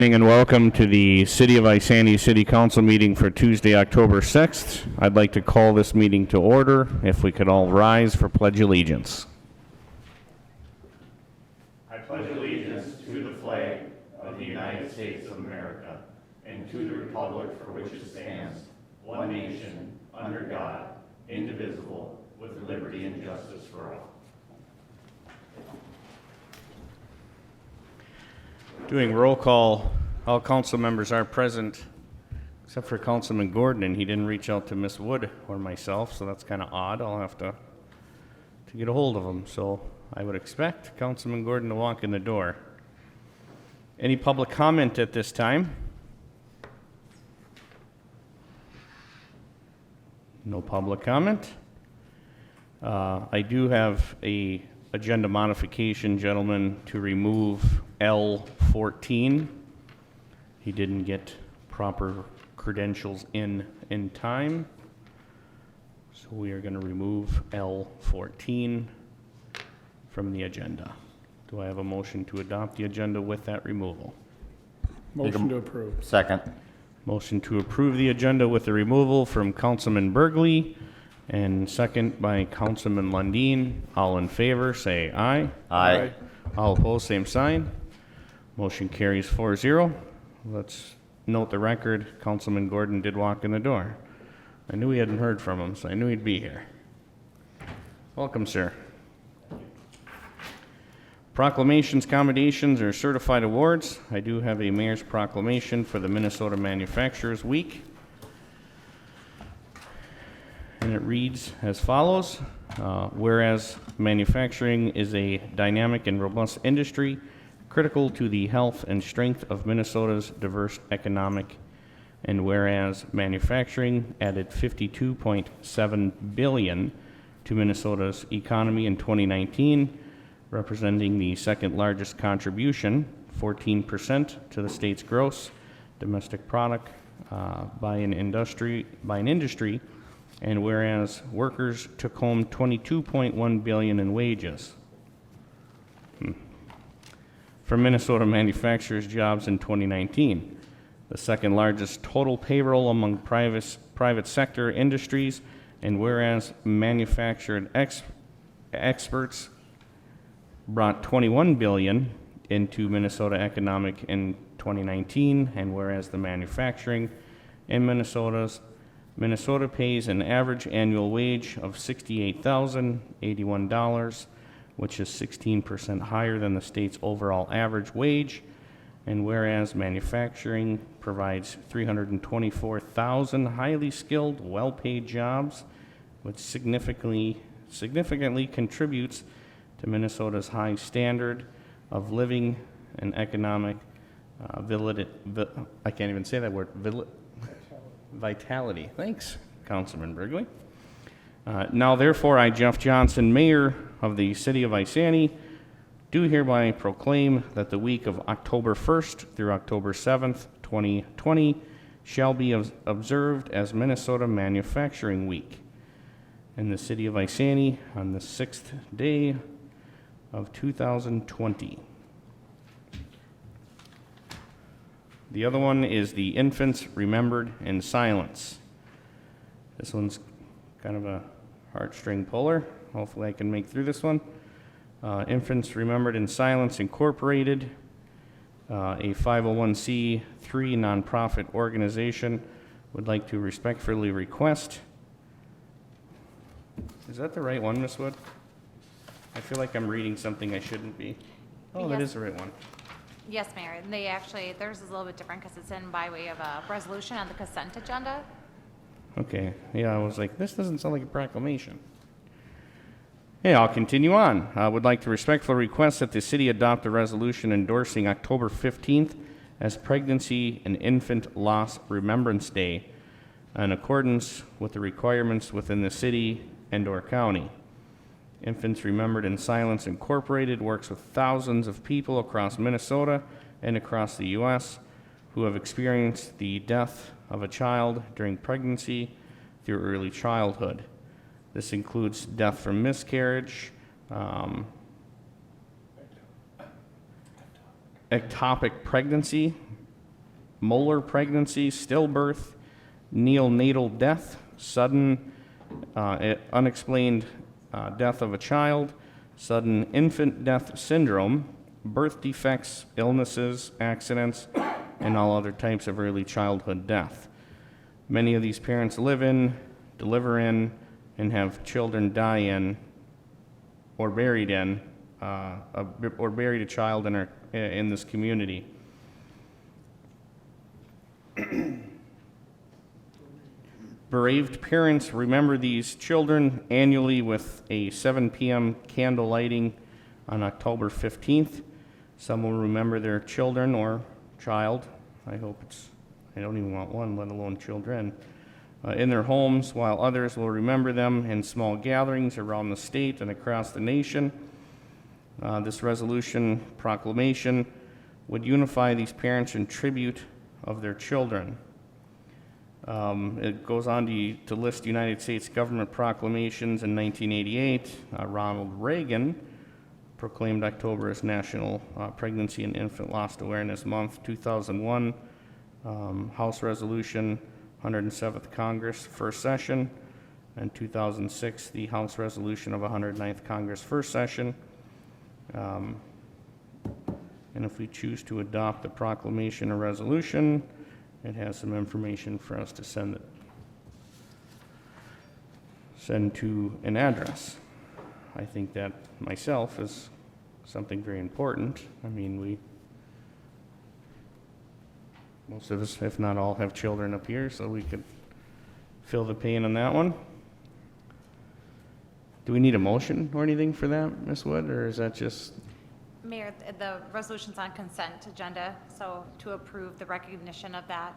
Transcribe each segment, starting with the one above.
And welcome to the City of Isani City Council meeting for Tuesday, October 6th. I'd like to call this meeting to order. If we could all rise for Pledge Allegiance. I pledge allegiance to the flag of the United States of America and to the republic for which it stands, one nation, under God, indivisible, with liberty and justice for all. Doing roll call, all council members are present, except for Councilman Gordon, and he didn't reach out to Miss Wood or myself, so that's kind of odd. I'll have to get a hold of him. So I would expect Councilman Gordon to walk in the door. Any public comment at this time? No public comment. I do have a agenda modification, gentlemen, to remove L14. He didn't get proper credentials in time. So we are going to remove L14 from the agenda. Do I have a motion to adopt the agenda with that removal? Motion to approve. Second. Motion to approve the agenda with the removal from Councilman Burgley and second by Councilman Lundin. All in favor, say aye. Aye. All opposed, same sign. Motion carries 4-0. Let's note the record. Councilman Gordon did walk in the door. I knew we hadn't heard from him, so I knew he'd be here. Welcome, sir. Proclamations, commendations, or certified awards. I do have a mayor's proclamation for the Minnesota Manufacturers Week. And it reads as follows. Whereas manufacturing is a dynamic and robust industry critical to the health and strength of Minnesota's diverse economic, and whereas manufacturing added $52.7 billion to Minnesota's economy in 2019, representing the second largest contribution, 14% to the state's gross domestic product by an industry, and whereas workers took home $22.1 billion in wages. From Minnesota manufacturers' jobs in 2019, the second largest total payroll among private sector industries, and whereas manufactured experts brought $21 billion into Minnesota economic in 2019, and whereas the manufacturing in Minnesota pays an average annual wage of $68,081, which is 16% higher than the state's overall average wage, and whereas manufacturing provides 324,000 highly skilled, well-paid jobs, which significantly contributes to Minnesota's high standard of living and economic I can't even say that word, vitality. Thanks, Councilman Burgley. Now, therefore, I, Jeff Johnson, Mayor of the City of Isani, do hereby proclaim that the week of October 1st through October 7th, 2020, shall be observed as Minnesota Manufacturing Week in the City of Isani on the 6th day of 2020. The other one is the Infants Remembered in Silence. This one's kind of a heartstring puller. Hopefully I can make through this one. Infants Remembered in Silence Incorporated, a 501c3 nonprofit organization, would like to respectfully request. Is that the right one, Ms. Wood? I feel like I'm reading something I shouldn't be. Oh, that Yes. is the right one. Yes, Mayor. And they actually, theirs is a little bit different because it's in by way of a resolution on the consent agenda. Okay, yeah, I was like, this doesn't sound like a proclamation. Hey, I'll continue on. I would like to respectfully request that the city adopt a resolution endorsing October 15th as Pregnancy and Infant Loss Remembrance Day in accordance with the requirements within the city and/or county. Infants Remembered in Silence Incorporated works with thousands of people across Minnesota and across the U.S. who have experienced the death of a child during pregnancy through early childhood. This includes death from miscarriage, ectopic pregnancy, molar pregnancy, stillbirth, neonatal death, sudden unexplained death of a child, sudden infant death syndrome, birth defects, illnesses, accidents, and all other types of early childhood death. Many of these parents live in, deliver in, and have children die in or buried in, or buried a child in this community. Bereaved parents remember these children annually with a 7 p.m. candle lighting on October 15th. Some will remember their children or child. I don't even want one, let alone children, in their homes, while others will remember them in small gatherings around the state and across the nation. This resolution proclamation would unify these parents in tribute of their children. It goes on to list United States government proclamations. In 1988, Ronald Reagan proclaimed October as National Pregnancy and Infant Loss Awareness Month. 2001, House Resolution 107th Congress, first session. And 2006, the House Resolution of 109th Congress, first session. And if we choose to adopt the proclamation or resolution, it has some information for us to send to an address. I think that myself is something very important. I mean, most of us, if not all, have children up here, so we could feel the pain on that one. Do we need a motion or anything for that, Ms. Wood, or is that just? Mayor, the resolution's on consent agenda, so to approve the recognition of that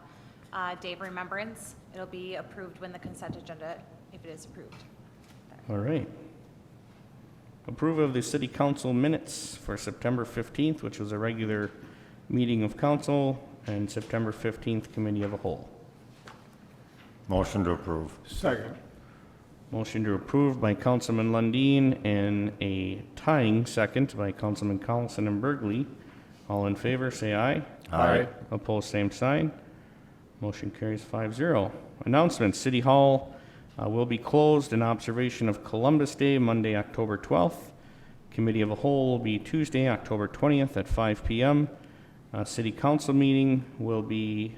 day of remembrance, it'll be approved when the consent agenda, if it is approved. All right. Approve of the city council minutes for September 15th, which was a regular meeting of council, and September 15th committee of a whole. Motion to approve. Second. Motion to approve by Councilman Lundin and a tying second by Councilman Collison and Burgley. All in favor, say aye. Aye. Opposed, same sign. Motion carries 5-0. Announcements. City Hall will be closed in observation of Columbus Day, Monday, October 12th. Committee of a whole will be Tuesday, October 20th at 5 p.m. City Council meeting will be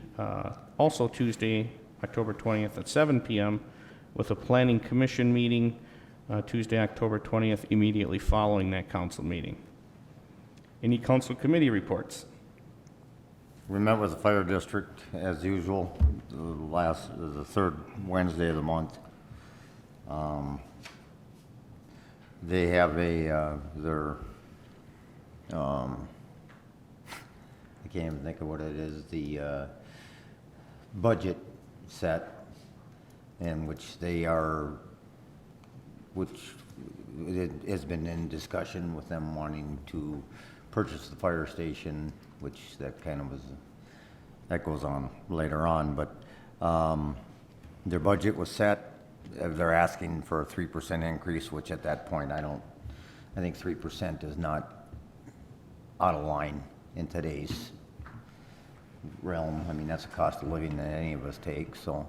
also Tuesday, October 20th at 7 p.m. with a Planning Commission meeting Tuesday, October 20th, immediately following that council meeting. Any council committee reports? We met with the fire district as usual, the third Wednesday of the month. They have their, I can't even think of what it is, the budget set, in which which it has been in discussion with them wanting to purchase the fire station, which that goes on later on, but their budget was set. They're asking for a 3% increase, which at that point, I think 3% is not out of line in today's realm. I mean, that's a cost of living that any of us take, so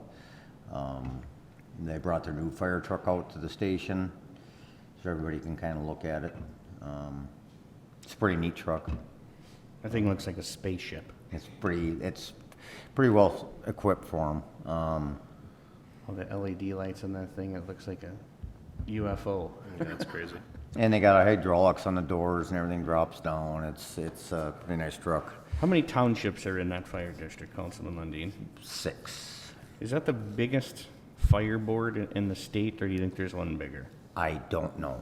they brought their new fire truck out to the station so everybody can kind of look at it. It's a pretty neat truck. I think it looks like a spaceship. It's pretty well equipped for them. All the LED lights on that thing, it looks like a UFO. Yeah, that's crazy. And they got hydraulics on the doors and everything drops down. It's a pretty nice truck. How many townships are in that fire district, Councilman Lundin? 6. Is that the biggest fire board in the state, or do you think there's one bigger? I don't know.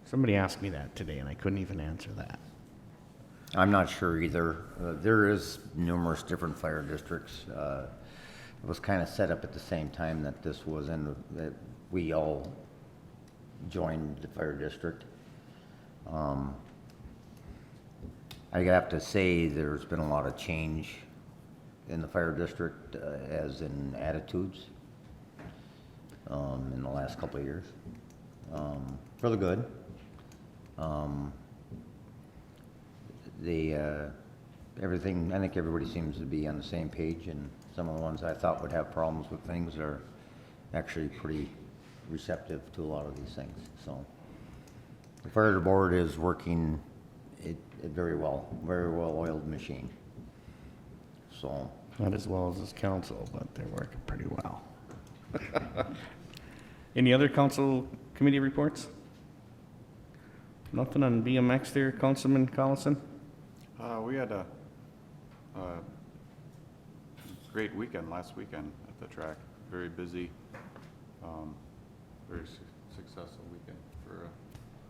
Somebody asked me that today, and I couldn't even answer that. I'm not sure either. There is numerous different fire districts. It was kind of set up at the same time that this was in, that we all joined the fire district. I have to say there's been a lot of change in the fire district, as in attitudes, in the last couple of years, for the good. everything, I think everybody seems to be on the same page, and some of the ones I thought would have problems with things are actually pretty receptive to a lot of these things, so. The fire board is working it very well oiled machine. So, Not as well as this council, but they're working pretty well. Any other council committee reports? Nothing on BMX there, Councilman Collison? We had a great weekend last weekend at the track. Very busy, very successful weekend for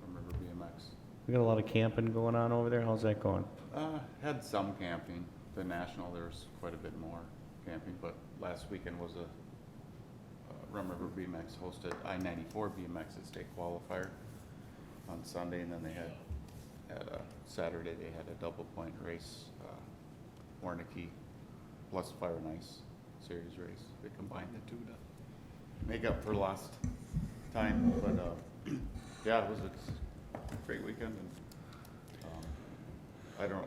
River BMX. We got a lot of camping going on over there. How's that going? Had some camping. The National, there was quite a bit more camping, but last weekend was a Rum River BMX hosted I-94 BMX at state qualifier on Sunday, and then they had Saturday they had a double point race, Warnicki plus Fire and Ice series race. They combined the two to make up for lost time, but yeah, it was a great weekend, and I don't,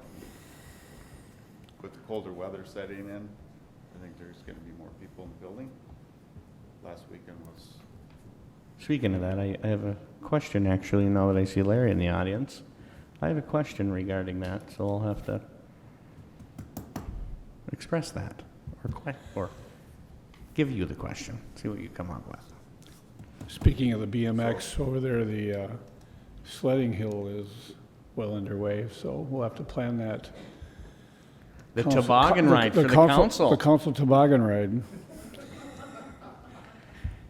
with the colder weather setting in, I think there's gonna be more people in the building. Last weekend was, Speaking of that, I have a question actually, now that I see Larry in the audience. I have a question regarding that, so I'll have to express that or give you the question, see what you come up with. Speaking of the BMX over there, the sledding hill is well underway, so we'll have to plan that. The Council- toboggan ride for the The council. council toboggan ride.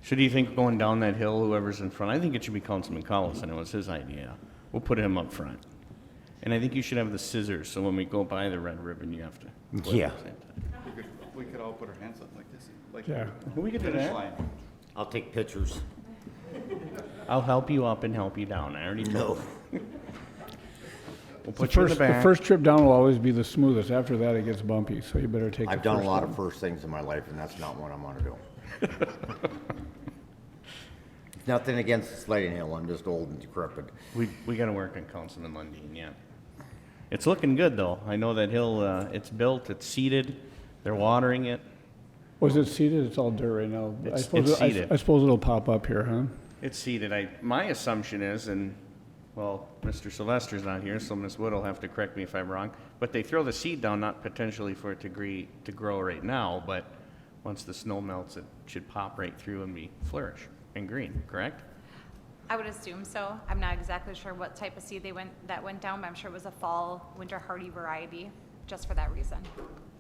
So do you think going down that hill, whoever's in front, I think it should be Councilman Collison, it was his idea. We'll put him up front. And I think you should have the scissors, so when we go by the red ribbon, you have to. Yeah. we could all put our hands up like this, like Yeah. We could do finish that. line. I'll take pictures. I'll help you up and help you down, I already told you. We'll The put you in the first, the back. first trip down will always be the smoothest. After that, it gets bumpy, so you better take the I've done a first lot one. of first things in my life, and that's not what I'm gonna do. Nothing against the sledding hill, I'm just old and decrepit. We gotta work on Councilman Lundin, yeah. It's looking good, though. I know that hill, it's built, it's seeded, they're watering it. Was it seeded? It's all dirt right now. It's I seeded. suppose it'll pop up here, huh? It's seeded. My assumption is, and, well, Mr. Sylvester's not here, so Ms. Wood will have to correct me if I'm wrong, but they throw the seed down not potentially for it to grow right now, but once the snow melts, it should pop right through and flourish and green, correct? I would assume so. I'm not exactly sure what type of seed that went down, but I'm sure it was a fall, winter hardy variety, just for that reason.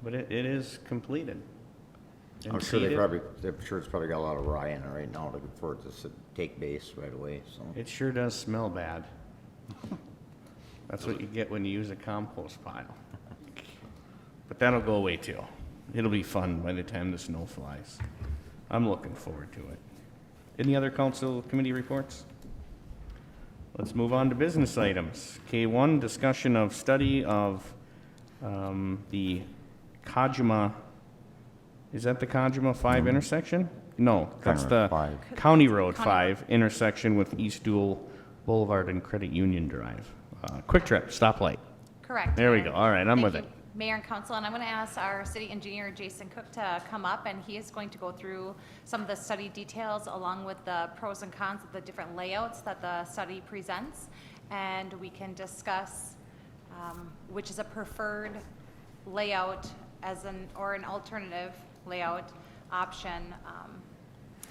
But it is completed. and I'm sure seeded. I'm sure it's probably got a lot of rye in it right now for it to take base right away, so. It sure does smell bad. That's what you get when you use a compost pile. But that'll go away too. It'll be fun by the time the snow flies. I'm looking forward to it. Any other council committee reports? Let's move on to business items. K1, discussion of study of the Kajima, is that the Kajima 5 intersection? No, that's County Road the 5. County Road 5 intersection with East Dual Boulevard and Credit Union Drive. Quick Trip, stoplight. Correct. There we Mayor. go. All right, I'm Thank with you, it. Mayor and council, and I'm going to ask our city engineer, Jason Cook, to come up, and he is going to go through some of the study details along with the pros and cons of the different layouts that the study presents, and we can discuss which is a preferred layout or an alternative layout option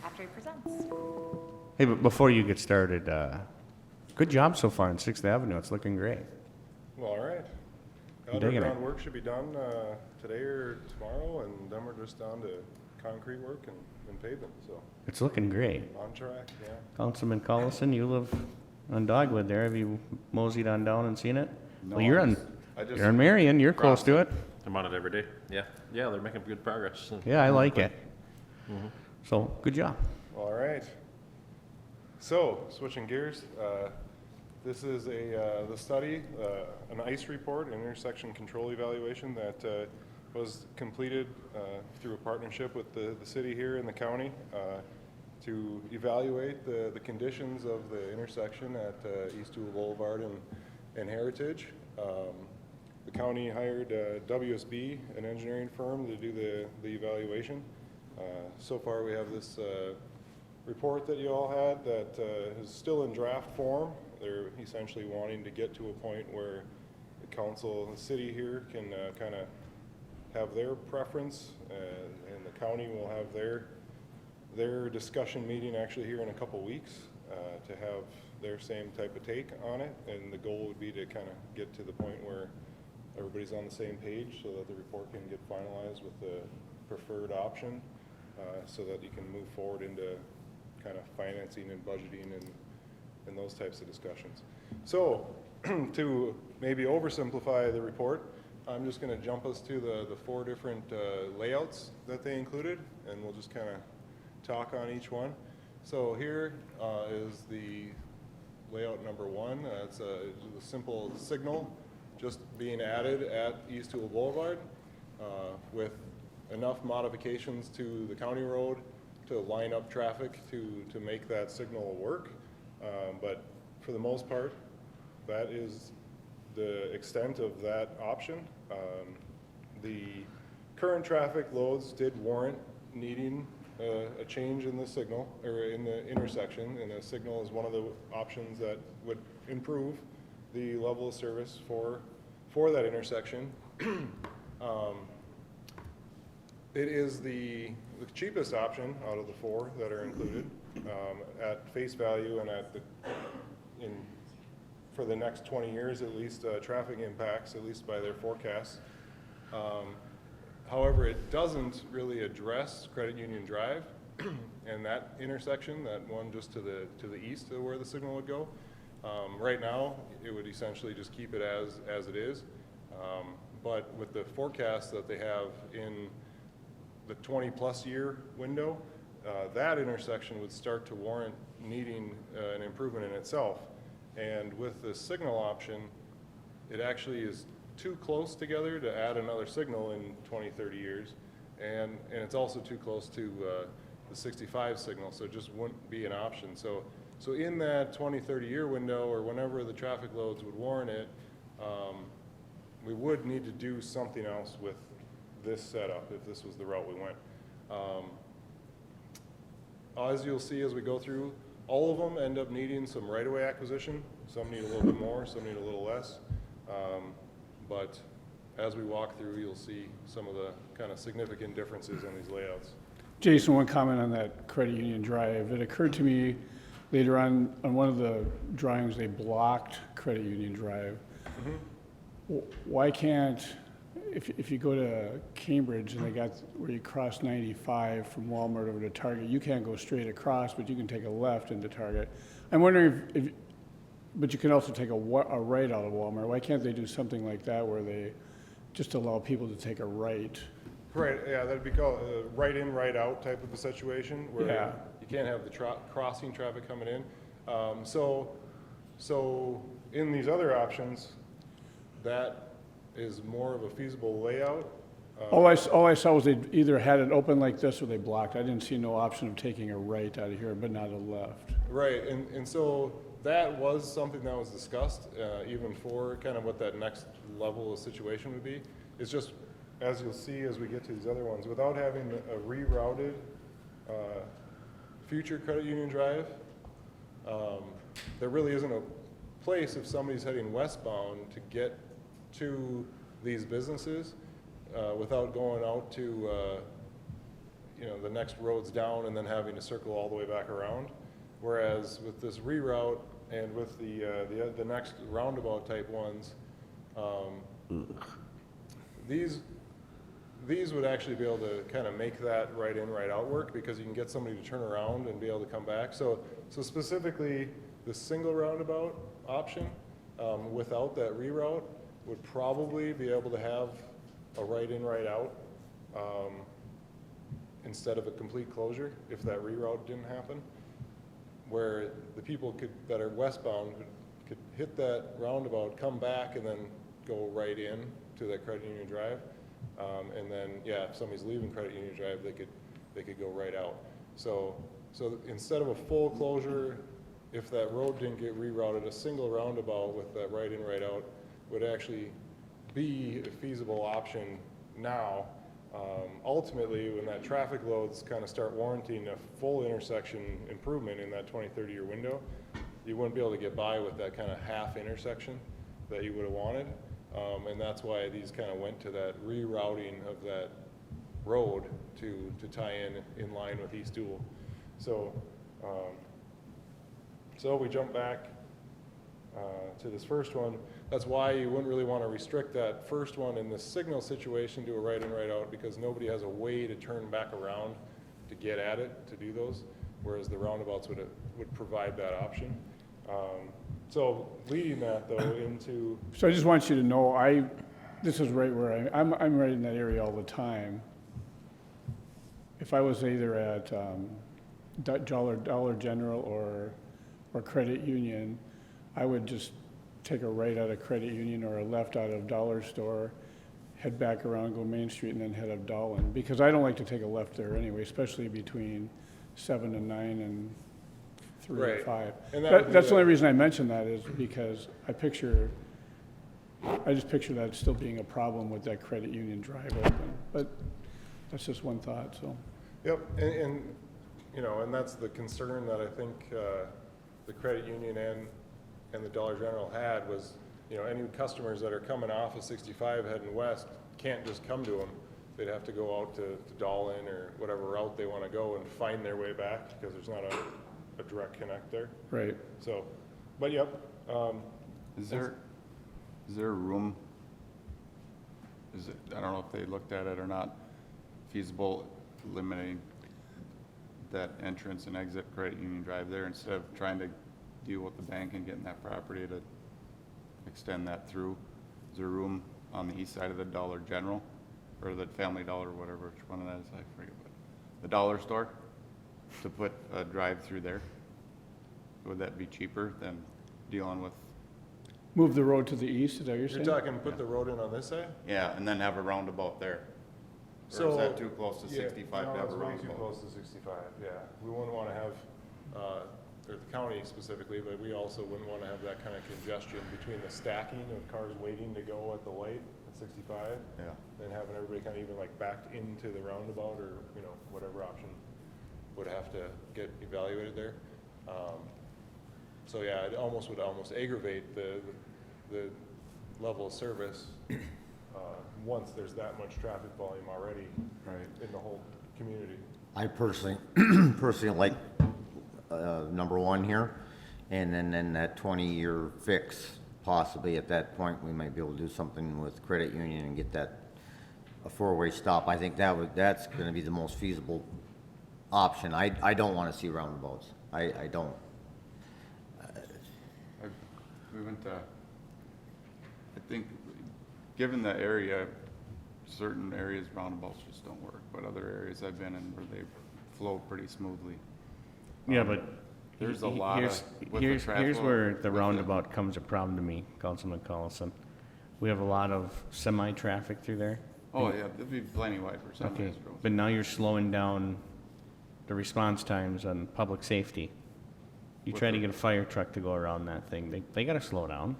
after he presents. Hey, but before you get started, good job so far on 6th Avenue. It's looking great. Well, all right. I'm digging it. Underground work should be done today or tomorrow, and then we're just down to concrete work and pavement, so It's looking great. on track, yeah. Councilman Collison, you live on Dogwood there. Have you moseyed on down and seen it? No, Well, you're I just in Marion. You're close to it. I'm on it every day. Yeah, they're making good progress. Yeah, I like it. So, good job. All right. So, switching gears, this is the study, an ICE report, an intersection control evaluation that was completed through a partnership with the city here in the county to evaluate the conditions of the intersection at East Dual Boulevard and Heritage. the county hired WSB, an engineering firm, to do the evaluation. So far, we have this report that you all had that is still in draft form. They're essentially wanting to get to a point where the council and the city here can kind of have their preference, and the county will have their discussion meeting actually here in a couple weeks to have their same type of take on it. And the goal would be to kind of get to the point where everybody's on the same page so that the report can get finalized with the preferred option, so that you can move forward into kind of financing and budgeting and those types of discussions. So to maybe oversimplify the report, I'm just going to jump us to the 4 different layouts that they included, and we'll just kind of talk on each one. So here is the layout number 1. It's a simple signal just being added at East Toole Boulevard with enough modifications to the county road to line up traffic to make that signal work. But for the most part, that is the extent of that option. The current traffic loads did warrant needing a change in the signal, or in the intersection, and a signal is one of the options that would improve the level of service for that intersection. It is the cheapest option out of the 4 that are included at face value, and for the next 20 years at least, traffic impacts, at least by their forecasts. However, it doesn't really address Credit Union Drive and that intersection, that one just to the east of where the signal would go. Right now, it would essentially just keep it as it is. But with the forecast that they have in the 20-plus year window, that intersection would start to warrant needing an improvement in itself. And with the signal option, it actually is too close together to add another signal in 20, 30 years. And it's also too close to the 65 signal, so it just wouldn't be an option. So in that 20, 30 year window, or whenever the traffic loads would warrant it, we would need to do something else with this setup if this was the route we went. As you'll see as we go through, all of them end up needing some right-of-way acquisition. Some need a little bit more, some need a little less. But as we walk through, you'll see some of the kind of significant differences in these layouts. Jason, one comment on that Credit Union Drive. It occurred to me later on one of the drawings, they blocked Credit Union Drive. Why can't, if you go to Cambridge and they got where you cross 95 from Walmart over to Target, you can't go straight across, but you can take a left into Target. I'm wondering if but you can also take a right out of Walmart. Why can't they do something like that where they just allow people to take a right? Right, yeah, that'd be called a right in, right out type of a situation where Yeah. you can't have the crossing traffic coming in. So in these other options, that is more of a feasible layout. All I saw was they either had it open like this or they blocked. I didn't see no option of taking a right out of here, but not a left. Right, and so that was something that was discussed, even for kind of what that next level of situation would be. It's just, as you'll see as we get to these other ones, without having a rerouted future Credit Union Drive, there really isn't a place if somebody's heading westbound to get to these businesses without going out to the next roads down and then having to circle all the way back around. Whereas with this reroute and with the next roundabout type ones, these would actually be able to kind of make that right in, right out work, because you can get somebody to turn around and be able to come back. So specifically, the single roundabout option without that reroute would probably be able to have a right in, right out instead of a complete closure if that reroute didn't happen, where the people that are westbound could hit that roundabout, come back, and then go right in to that Credit Union Drive. And then, yeah, if somebody's leaving Credit Union Drive, they could go right out. So instead of a full closure, if that road didn't get rerouted, a single roundabout with that right in, right out would actually be a feasible option now. Ultimately, when that traffic loads kind of start warranting a full intersection improvement in that 20, 30-year window, you wouldn't be able to get by with that kind of half intersection that you would have wanted. And that's why these kind of went to that rerouting of that road to tie in line with East Dual. So, so we jump back to this first one. That's why you wouldn't really want to restrict that first one in the signal situation to a right in, right out, because nobody has a way to turn back around to get at it, to do those, whereas the roundabouts would provide that option. So leading that though into, So I just want you to know, this is right where I'm right in that area all the time. If I was either at Dollar General or Credit Union, I would just take a right out of Credit Union or a left out of Dollar Store, head back around, go Main Street, and then head up Dolan. Because I don't like to take a left there anyway, especially between 7 and 9 and 3 Right. and 5. And that would be That's the the- only reason I mention that is because I just picture that still being a problem with that Credit Union drive open. But that's just one thought, so. yep, and you know, and that's the concern that I think the credit union and the Dollar General had was, you know, any customers that are coming off of 65 heading west can't just come to them. They'd have to go out to Dolan or whatever route they want to go and find their way back because there's not a direct connect there. Right. So, but yep. Is there room, I don't know if they looked at it or not, feasible eliminating that entrance and exit Credit Union Drive there instead of trying to deal with the bank and getting that property to extend that through? Is there room on the east side of the Dollar General or the Family Dollar, whatever, which one of that is, I forget, but the dollar store, to put a drive through there? Would that be cheaper than dealing with? Move the road to the east, is that what you're You're saying? talking put the road in on this side? Yeah, and then have a roundabout there. Or is that too close to 65 to have a No, it's way too roundabout? close to 65, yeah. We wouldn't want to have, or the county specifically, but we also wouldn't want to have that kind of congestion between the stacking of cars waiting to go at the light at 65, Yeah. and having everybody kind of even like backed into the roundabout or, you know, whatever option would have to get evaluated there. So yeah, it would almost aggravate the level of service once there's that much traffic volume already Right. in the whole community. I personally like number one here, and then that 20-year fix. Possibly at that point, we might be able to do something with Credit Union and get that a four-way stop. I think that's going to be the most feasible option. I don't want to see roundabouts. I don't. We went to, I think, given the area, certain areas roundabouts just don't work, but other areas I've been in where they flow pretty smoothly. Yeah, but There's a he- lot of, here's- with the Here's traffic. where the with the- roundabout comes a problem to me, Councilman Collison. We have a lot of semi-traffic through there. Oh, yeah, there'd be plenty wide for some of Okay, these roads. but now you're slowing down the response times on public safety. You try to get a fire truck to go around that thing, they gotta slow down.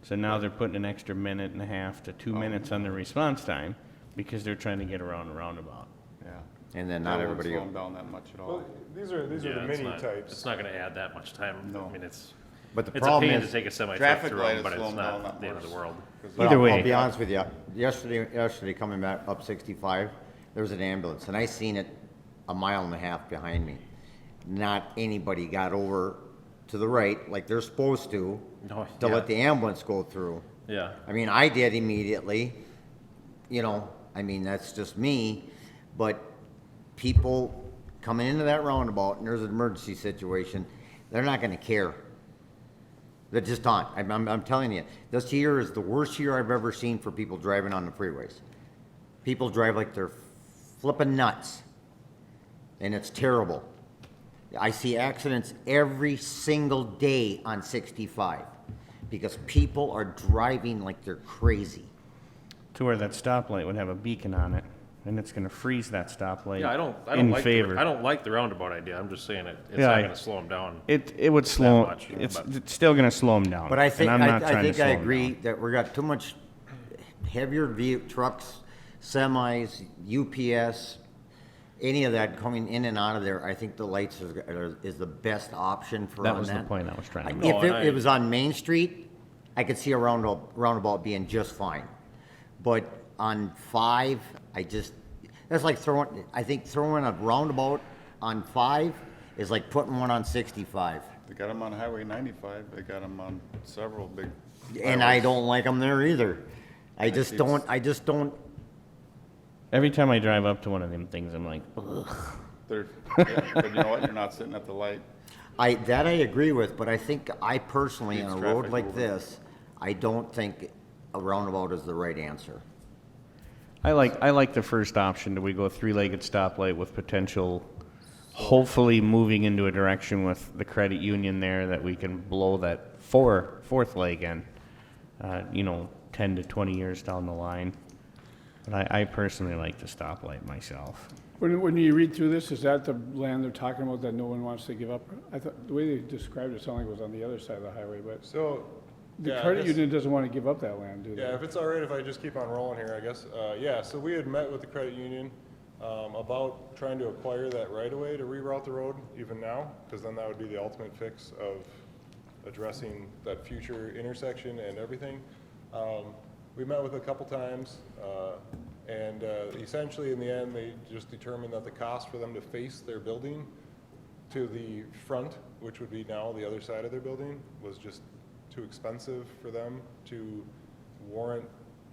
So now they're putting an extra minute and a half to 2 minutes on their response time because they're trying to get around a roundabout. Yeah. And then That not wouldn't everybody. slow them down that much at all. Well, these are the Yeah, mini types. It's not gonna add that much time. No. I mean, it's But the a problem pain to is, take a semi-truck Traffic through light them, is but it's slowing down not that the end of worse. the world. but Either I'll way. be honest with you. Yesterday coming back up 65, there was an ambulance, and I seen it a mile and a half behind me. Not anybody got over to the right like they're supposed to No, to yeah. let the ambulance go through. Yeah, I mean, I did immediately, you know, I mean, that's just me, but people coming into that roundabout and there's an emergency situation, they're not gonna care. They're just not. I'm telling you, this year is the worst year I've ever seen for people driving on the freeways. People drive like they're flipping nuts, and it's terrible. I see accidents every single day on 65 because people are driving like they're crazy. To where that stoplight would have a beacon on it, and it's gonna freeze that stoplight yeah, I don't in like favor. I don't like the roundabout idea. I'm just saying it's Yeah, not I- gonna slow them down. It would slow, much, it's but- still gonna slow them down. But I think, and I'm not I trying to think I slow 'em agree down. that we got too much heavier trucks, semis, UPS, any of that coming in and out of there, I think the lights is the best option for That on was the point I was trying to make. If it was on Main Street, I could see a roundabout being just fine. But on 5, that's like I think throwing a roundabout on 5 is like putting one on 65. They got them on Highway 95, they got them on several big. And I highways. don't like them there either. I just don't, Every time I drive up to one of them things, I'm like, ugh. They're, yeah, but you know what, you're not sitting at the light. I agree with, but I think I personally, on Keeps a road traffic like moving. this, I don't think a roundabout is the right answer. I like the first option. Do we go three-legged stoplight with potential, hopefully moving into a direction with the credit union there that we can blow that fourth leg in, 10 to 20 years down the line. But I personally like the stoplight myself. When you read through this, is that the land they're talking about that no one wants to give up? I thought, the way they described it sounded like it was on the other side of the highway, but So, the yeah, I credit guess- union doesn't want to give up that land, do they? Yeah, if it's all right if I just keep on rolling here, I guess. Yeah, so we had met with the credit union about trying to acquire that right of way to reroute the road even now, because then that would be the ultimate fix of addressing that future intersection and everything. We met with a couple times, and essentially in the end, they just determined that the cost for them to face their building to the front, which would be now the other side of their building, was just too expensive for them to warrant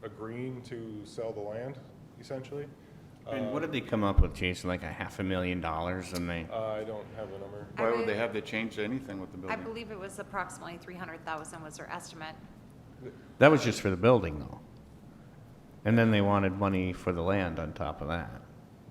agreeing to sell the land, essentially. And what did they come up with, Jason? Like $500,000, and they. I don't have a number. I Why would believe- they have to change anything with the I building? believe it was approximately 300,000 was their estimate. That was just for the building, though. And then they wanted money for the land on top of that.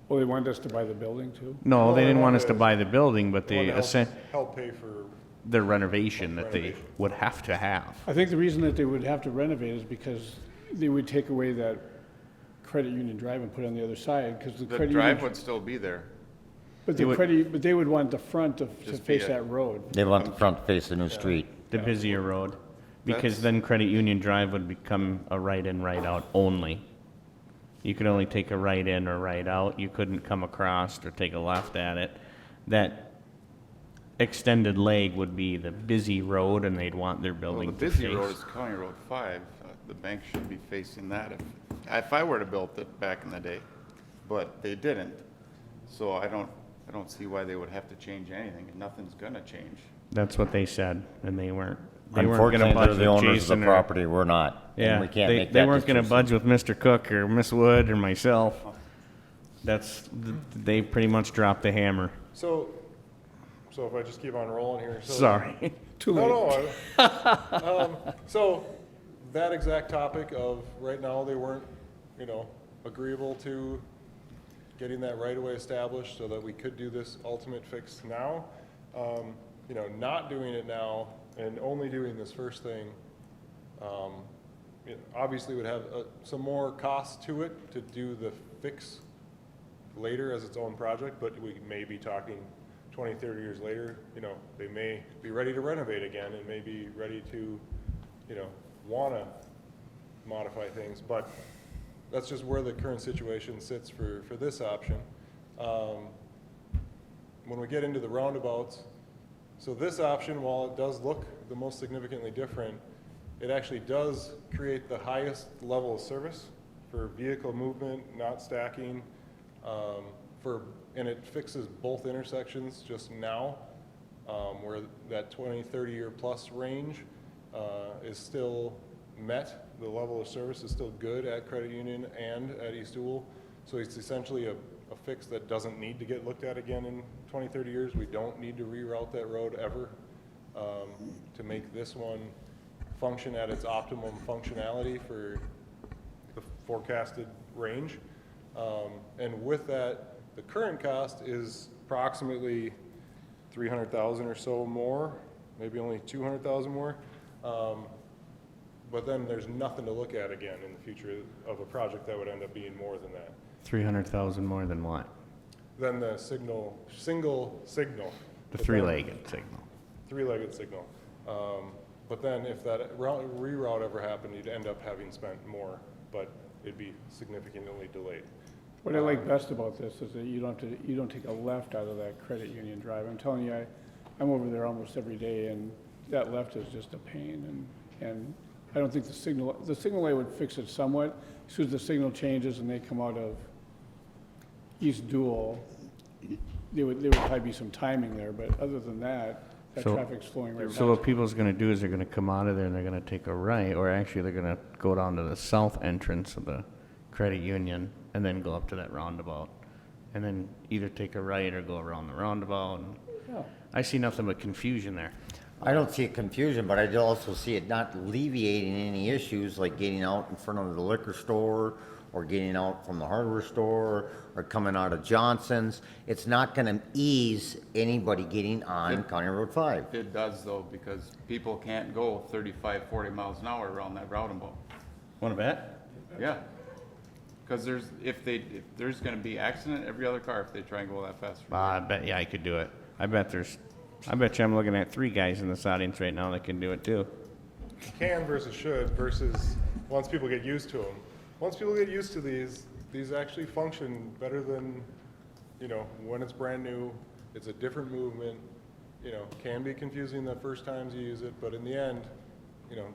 Well, they wanted us to buy the building too? No, they they didn't want us to wanted- buy the building, but They they want to help pay for, the renovation that they Renovation. would have to have. I think the reason that they would have to renovate is because they would take away that credit union drive and put it on the other side, because the The credit drive union. would still be there. But They the would- credit, but they would want the front to Just be face a- that road. They want the front to face the new street. The busier road, because That's- then Credit Union Drive would become a right-in, right-out only. You could only take a right in or right out. You couldn't come across or take a left at it. That extended leg would be the busy road, and they'd want their Well, building the to busy face. road is County Road 5. The bank should be facing that if I were to build it back in the day. But they didn't. So I don't see why they would have to change anything. Nothing's gonna change. That's what they said, and they weren't gonna Unfortunately, budge they're the with owners of Jason the or. property, we're not. Yeah, And we can't they, make they that weren't gonna decision. budge with Mr. Cook or Miss Wood or myself. They pretty much dropped the hammer. so if I just keep on rolling here. So Sorry. Too late. No, so that exact topic of right now, they weren't, agreeable to getting that right of way established so that we could do this ultimate fix now. Not doing it now and only doing this first thing, it obviously would have some more cost to it to do the fix later as its own project, but we may be talking 20, 30 years later, they may be ready to renovate again and may be ready to, want to modify things, but that's just where the current situation sits for this option. When we get into the roundabouts, so this option, while it does look the most significantly different, it actually does create the highest level of service for vehicle movement, not stacking, and it fixes both intersections just now, where that 20, 30-year plus range is still met. The level of service is still good at Credit Union and at East Dual. So it's essentially a fix that doesn't need to get looked at again in 20, 30 years. We don't need to reroute that road ever to make this one function at its optimum functionality for the forecasted range. And with that, the current cost is approximately 300,000 or so more, maybe only 200,000 more. But then there's nothing to look at again in the future of a project that would end up being more than that. 300,000 more than what? Then the single signal. The three-legged signal. Three-legged signal. But then if that reroute ever happened, you'd end up having spent more but it'd be significantly delayed. What I like best about this is that you don't take a left out of that Credit Union Drive. I'm telling you, I'm over there almost every day, and that left is just a pain, and I don't think the signal light would fix it somewhat. As soon as the signal changes and they come out of East Dual, there would probably be some timing there, but other than that, that So- traffic's flowing right So past. what people's gonna do is they're gonna come out of there and they're gonna take a right, or actually they're gonna go down to the south entrance of the credit union and then go up to that roundabout. And then either take a right or go around the roundabout. And Yeah. I see nothing but confusion there. I don't see a confusion, but I do also see it not alleviating any issues like getting out in front of the liquor store or getting out from the hardware store or coming out of Johnson's. It's not gonna ease anybody getting on County Road 5. It does though, because people can't go 35, 40 miles an hour around that roundabout. Wanna bet? Yeah. Because if there's gonna be accident, every other car if they try and go that fast. I bet, yeah, I could do it. I bet you I'm looking at 3 guys in this audience right now that can do it too. Can versus should versus once people get used to them. Once people get used to these actually function better than, when it's brand new. It's a different movement, can be confusing the first times you use it, but in the end,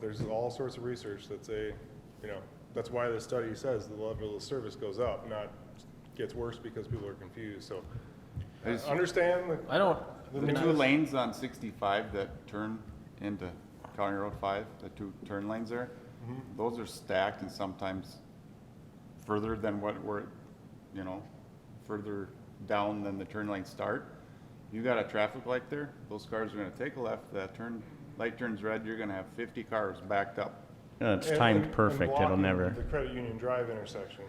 there's all sorts of research that say, that's why the study says the level of service goes up, not gets worse because people are confused, so. Understand I don't, The 2 lanes on 65 that turn into County Road 5, the 2 turn lanes there, those are stacked and sometimes further than what we're, further down than the turn lanes start. You got a traffic light there, those cars are gonna take a left, that light turns red, you're gonna have 50 cars backed up. It's And- timed and perfect, it'll blocking never. The Credit Union Drive intersection,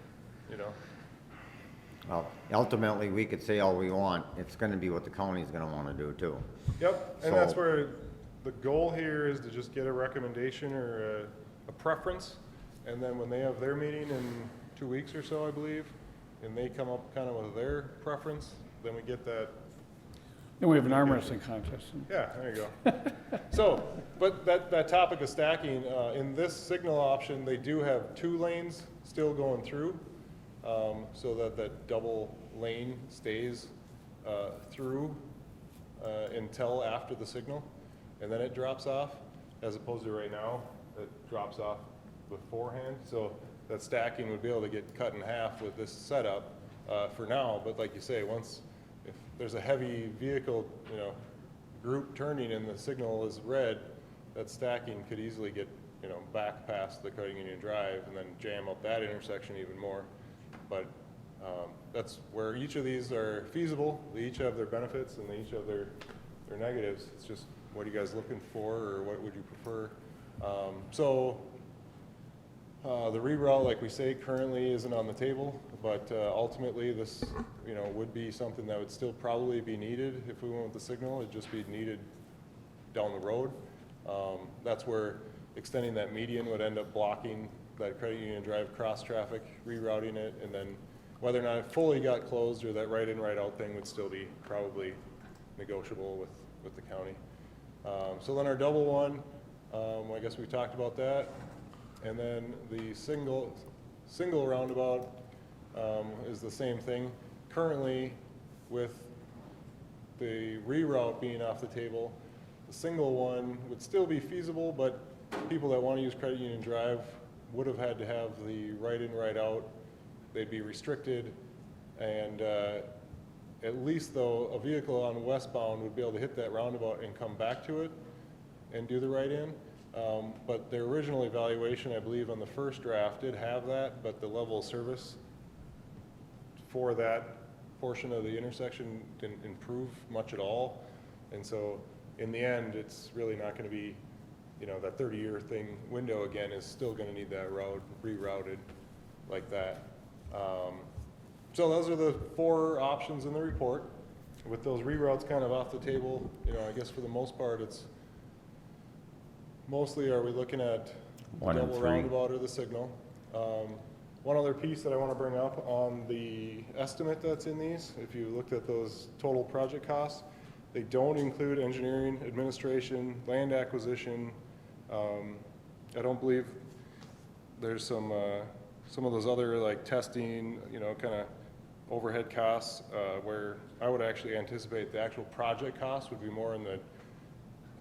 Well, ultimately, we could say all we want. It's gonna be what the county's gonna wanna do too. Yep, and that's So- where the goal here is to just get a recommendation or a preference. And then when they have their meeting in 2 weeks or so, I believe, and they come up kind of with their preference, then we get that. Then we have an arm wrestling contest. Yeah, there you go. So, but that topic of stacking, in this signal option, they do have 2 lanes still going through, so that double lane stays through until after the signal, and then it drops off, as opposed to right now, it drops off beforehand. So that stacking would be able to get cut in half with this setup for now, but like you say, if there's a heavy vehicle, group turning and the signal is red, that stacking could easily get, back past the Credit Union Drive and then jam up that intersection even more. But that's where each of these are feasible. They each have their benefits and they each have their negatives. It's just what are you guys looking for, or what would you prefer? The reroute, like we say, currently isn't on the table, but ultimately this, would be something that would still probably be needed if we went with the signal. It'd just be needed down the road. That's where extending that median would end up blocking that Credit Union Drive cross traffic, rerouting it, and then whether or not it fully got closed or that right in, right out thing would still be probably negotiable with the county. So then our double one, I guess we talked about that. And then the single roundabout is the same thing. Currently, with the reroute being off the table, the single one would still be feasible, but people that want to use Credit Union Drive would have had to have the right in, right out. They'd be restricted, and at least though, a vehicle on westbound would be able to hit that roundabout and come back to it and do the right in. But their original evaluation, I believe, on the first draft did have that, but the level of service for that portion of the intersection didn't improve much at all. And so in the end, it's really not going to be, that 30-year window again is still going to need that road rerouted like that. So those are the 4 options in the report. With those reroutes kind of off the table, I guess for the most part, it's mostly, are we looking at the 1 and double 3. roundabout or the signal? One other piece that I want to bring up on the estimate that's in these, if you looked at those total project costs, they don't include engineering, administration, land acquisition. I don't believe there's some some of those other like testing, you know, kind of overhead costs, where I would actually anticipate the actual project cost would be more in the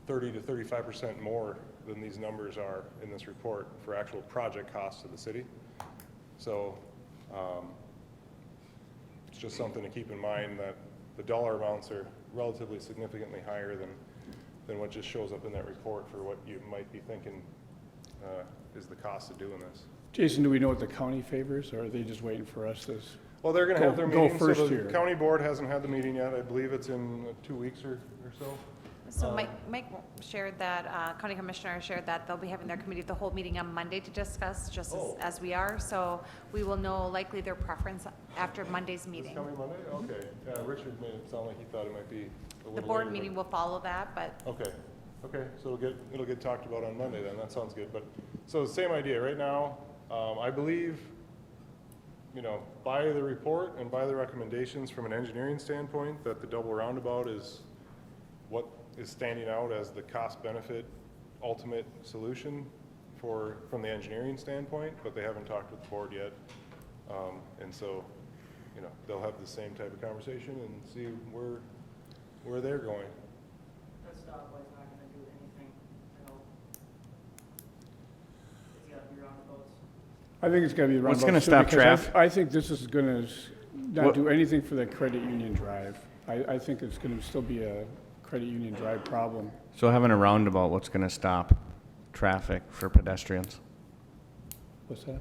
30 to 35% more than these numbers are in this report for actual project costs to the city. So it's just something to keep in mind that the dollar amounts are relatively significantly higher than what just shows up in that report for what you might be thinking is the cost of doing this. Jason, do we know what the county favors, or are they just waiting for us to? Well, they're gonna have their Go meeting, so first the here. county board hasn't had the meeting yet. I believe it's in 2 weeks or so. So Mike shared that, County Commissioner shared that they'll be having their committee of the whole meeting on Monday to discuss, just as we are. So we will know likely their preference after Monday's meeting. Coming Monday? Okay. Yeah, Richard made it sound like he thought it might be a little The board later, meeting but- will follow that, but Okay, okay, so it'll get talked about on Monday then, that sounds good, but, so same idea, right now, I believe, you know, by the report and by the recommendations from an engineering standpoint, that the double roundabout is what is standing out as the cost-benefit ultimate solution from the engineering standpoint, but they haven't talked with the board yet. And so, you know, they'll have the same type of conversation and see where they're going. That stoplight's not gonna do anything, you know. It's gotta be roundabouts. I think it's gotta be What's roundabout gonna too, stop because traffic? I think this is gonna not What- do anything for the credit union drive. I think it's gonna still be a credit union drive problem. So having a roundabout, what's going to stop traffic for pedestrians? What's that?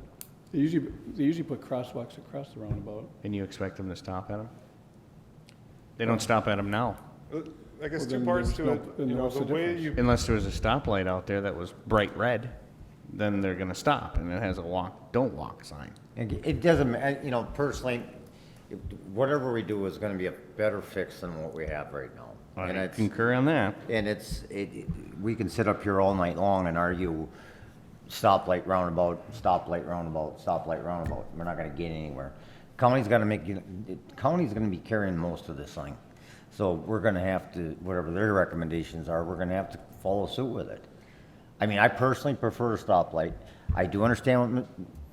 They usually put crosswalks across the roundabout. And you expect them to stop at them? They don't stop at them now, I guess Well, two then parts there's to no- it, then you know, what's the the way difference? you, unless there was a stoplight out there that was bright red, then they're going to stop, and it has a don't walk sign. And it doesn't, you know, personally, whatever we do is gonna be a better fix than what we have right now. And I it's, concur on that. and we can sit up here all night long and argue stoplight, roundabout, stoplight, roundabout, stoplight, roundabout. We're not gonna get anywhere. County's gonna county's gonna be carrying most of this thing. So we're gonna have to, whatever their recommendations are, we're gonna have to follow suit with it. I mean, I personally prefer a stoplight. I do understand what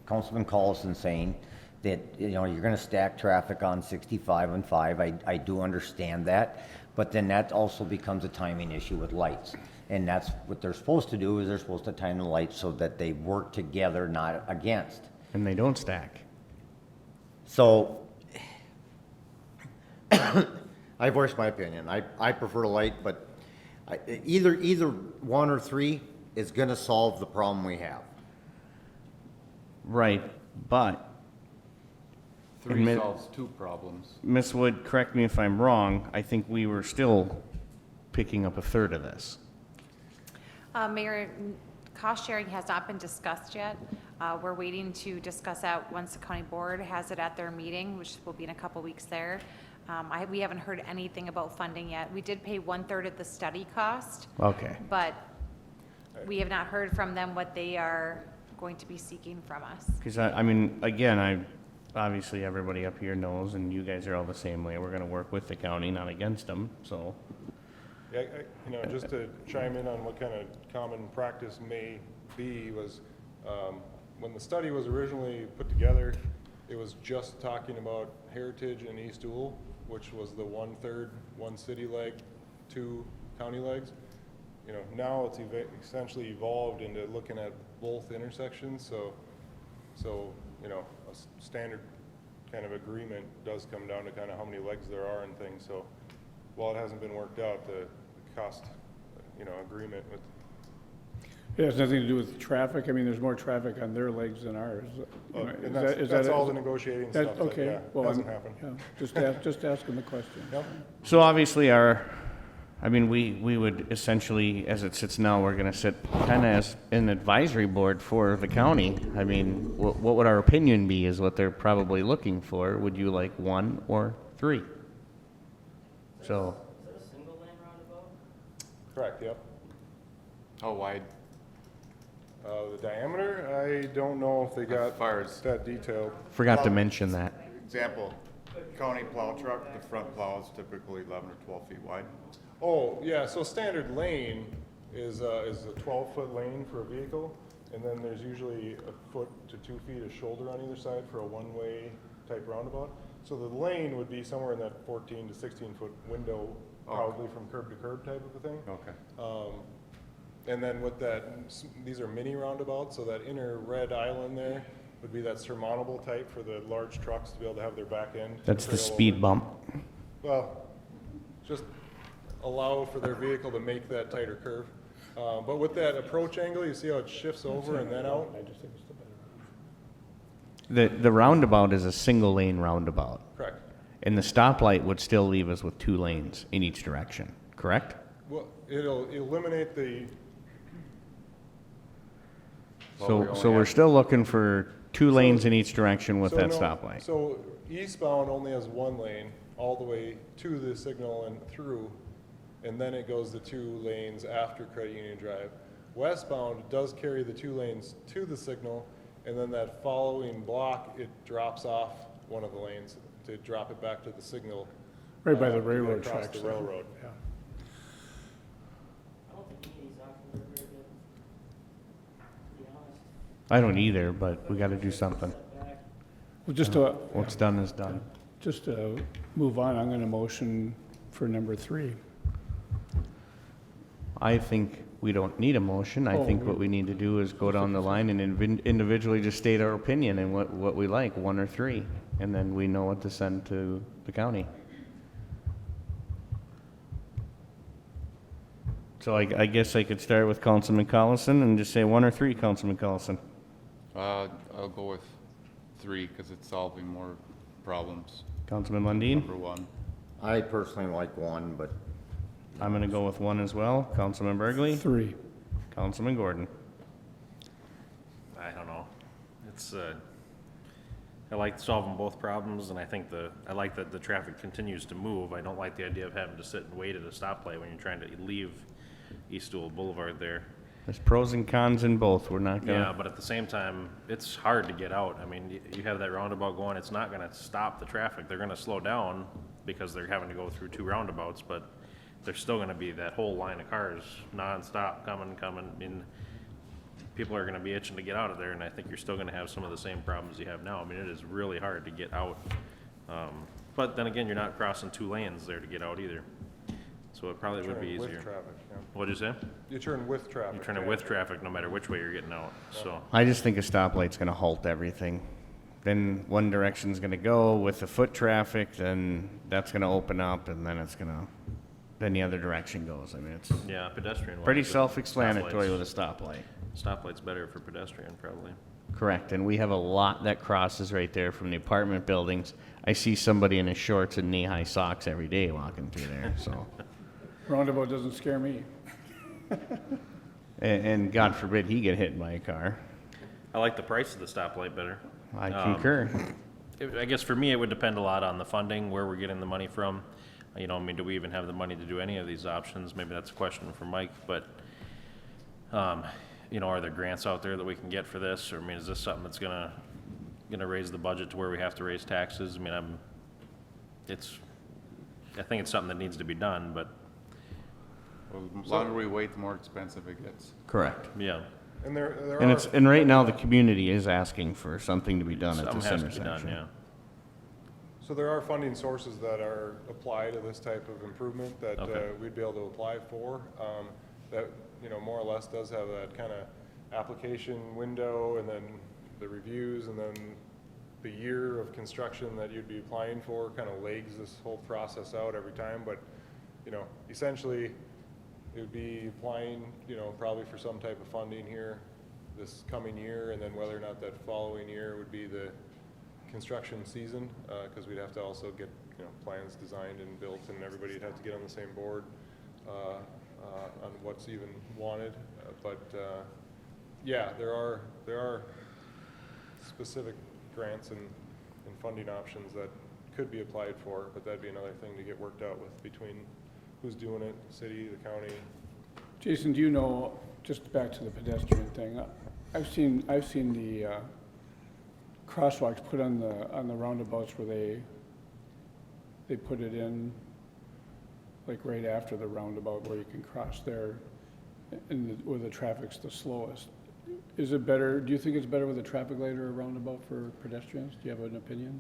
Councilman Collison's saying, that, you know, you're gonna stack traffic on 65 and 5. I do understand that. But then that also becomes a timing issue with lights. And that's what they're supposed to do, is they're supposed to time the lights so that they work together, not against. And they don't stack. So, I voiced my opinion. I prefer light, but either one or three is gonna solve the problem we have. Right, but, Three Admit- solves two problems. Ms. Wood, correct me if I'm wrong, I think we were still picking up a third of this. Mayor, cost sharing has not been discussed yet. We're waiting to discuss that once the county board has it at their meeting, which will be in a couple weeks there. We haven't heard anything about funding yet. We did pay 1/3 of the study cost, Okay. but we have not heard from them what they are going to be seeking from us. Because I mean, again, obviously everybody up here knows, and you guys are all the same way, we're gonna work with the county, not against them, so. yeah, you know, just to chime in on what kind of common practice may be was, when the study was originally put together, it was just talking about Heritage and East Dual, which was the 1/3, one city leg, 2 county legs. You know, now it's essentially evolved into looking at both intersections, so, you know, a standard kind of agreement does come down to kind of how many legs there are and things, so while it hasn't been worked out, the cost, you know, agreement with, It has nothing to do with traffic. I mean, there's more traffic on their legs than ours. and that's all the negotiating That- stuff that, okay, yeah, well, hasn't I'm- happened. Yeah, just asking the question. Yep. So obviously we would essentially, as it sits now, we're gonna sit kinda as an advisory board for the county. I mean, what would our opinion be is what they're probably looking for. Would you like 1 or 3? So, Is that a single lane roundabout? Correct, yep. How wide? The diameter, I don't know if they got far as- that detailed. forgot to mention that. Example, county plow truck, the front plow is typically 11 or 12 feet wide. Oh, yeah, so standard lane is a 12-foot lane for a vehicle. and then there's usually a foot to 2 feet of shoulder on either side for a one-way type roundabout. So the lane would be somewhere in that 14 to 16-foot window, probably from curb to curb type of a thing. Okay. And then with that, these are mini roundabouts, so that inner red island there would be that surmountable type for the large trucks to be able to have their back end. That's the trail speed over. bump. Well, just allow for their vehicle to make that tighter curve. But with that approach angle, you see how it shifts over and then out? I just think it's the better. The roundabout is a single lane roundabout, Correct. and the stoplight would still leave us with 2 lanes in each direction, correct? Well, it'll eliminate the, Well, we So, only so we're have- still looking for 2 lanes in each direction with so that no- stoplight. So eastbound only has one lane all the way to the signal and through, and then it goes the 2 lanes after Credit Union Drive. Westbound does carry the 2 lanes to the signal, and then that following block, it drops off one of the lanes to drop it back to the signal. Right by the to get railroad across tracks. the railroad. Yeah. I don't think any of these options are very good, to be honest. I don't either, but we gotta do something. Setback, Well, What's done is done. just to move on, I'm gonna motion for number 3. I think we don't need a motion. I Oh, think what we need to do is go down the line and individually just state our opinion and what we like, 1 or 3. And then we know what to send to the county. So I guess I could start with Councilman Collison and just say 1 or 3, Councilman Collison. I'll go with 3 because it's solving more problems. Councilman Lundin? Number 1. I personally like 1, but I'm gonna go with 1 as well. Councilman Burgley? 3. Councilman Gordon? I don't know. It's, I like solving both problems, and I think I like that the traffic continues to move. I don't like the idea of having to sit and wait at a stoplight when you're trying to leave East Dual Boulevard there. There's pros and cons in both. We're not Yeah, gonna, but at the same time, it's hard to get out. I mean, you have that roundabout going, it's not gonna stop the traffic. They're gonna slow down because they're having to go through 2 roundabouts, but there's still gonna be that whole line of cars nonstop coming. And people are gonna be itching to get out of there, and I think you're still gonna have some of the same problems you have now. I mean, it is really hard to get out. But then again, you're not crossing 2 lanes there to get out either. So it probably would be Turn with easier. traffic, yeah. What'd you say? You turn with traffic. You're turning with traffic no matter which way you're getting out, so. I just think a stoplight's gonna halt everything. Then one direction's gonna go with the foot traffic, then that's gonna open up, and then then the other direction goes. I mean, it's Yeah, pedestrian. pretty self-explanatory with a stoplight. Stoplight's better for pedestrian, probably. Correct, and we have a lot that crosses right there from the apartment buildings. I see somebody in his shorts and knee-high socks every day walking through there, so. Roundabout doesn't scare me. And God forbid he get hit by a car. I like the price of the stoplight better. I concur. I guess for me, it would depend a lot on the funding, where we're getting the money from. You know, I mean, do we even have the money to do any of these options? Maybe that's a question for Mike, but, you know, are there grants out there that we can get for this? Or, I mean, is this something that's gonna raise the budget to where we have to raise taxes? I mean, I think it's something that needs to be done, but, Well, the longer we wait, the more expensive it gets. Correct. yeah, And there And are, and right now, the community is asking for something to be done at something this has to be done, intersection. yeah. so there are funding sources that are applied to this type of improvement that Okay. we'd be able to apply for. That, you know, more or less does have that kind of application window and then the reviews and then the year of construction that you'd be applying for kind of legs this whole process out every time. But, you know, essentially, it would be applying, you know, probably for some type of funding here this coming year, and then whether or not that following year would be the construction season, because we'd have to also get, you know, plans designed and built, and everybody'd have to get on the same board on what's even wanted. Yeah, there are specific grants and funding options that could be applied for, but that'd be another thing to get worked out with between who's doing it, the city, the county. Jason, do you know, just back to the pedestrian thing, I've seen the crosswalks put on the roundabouts where they put it in, like right after the roundabout where you can cross there, where the traffic's the slowest. Is it better, do you think it's better with a traffic light or a roundabout for pedestrians? Do you have an opinion?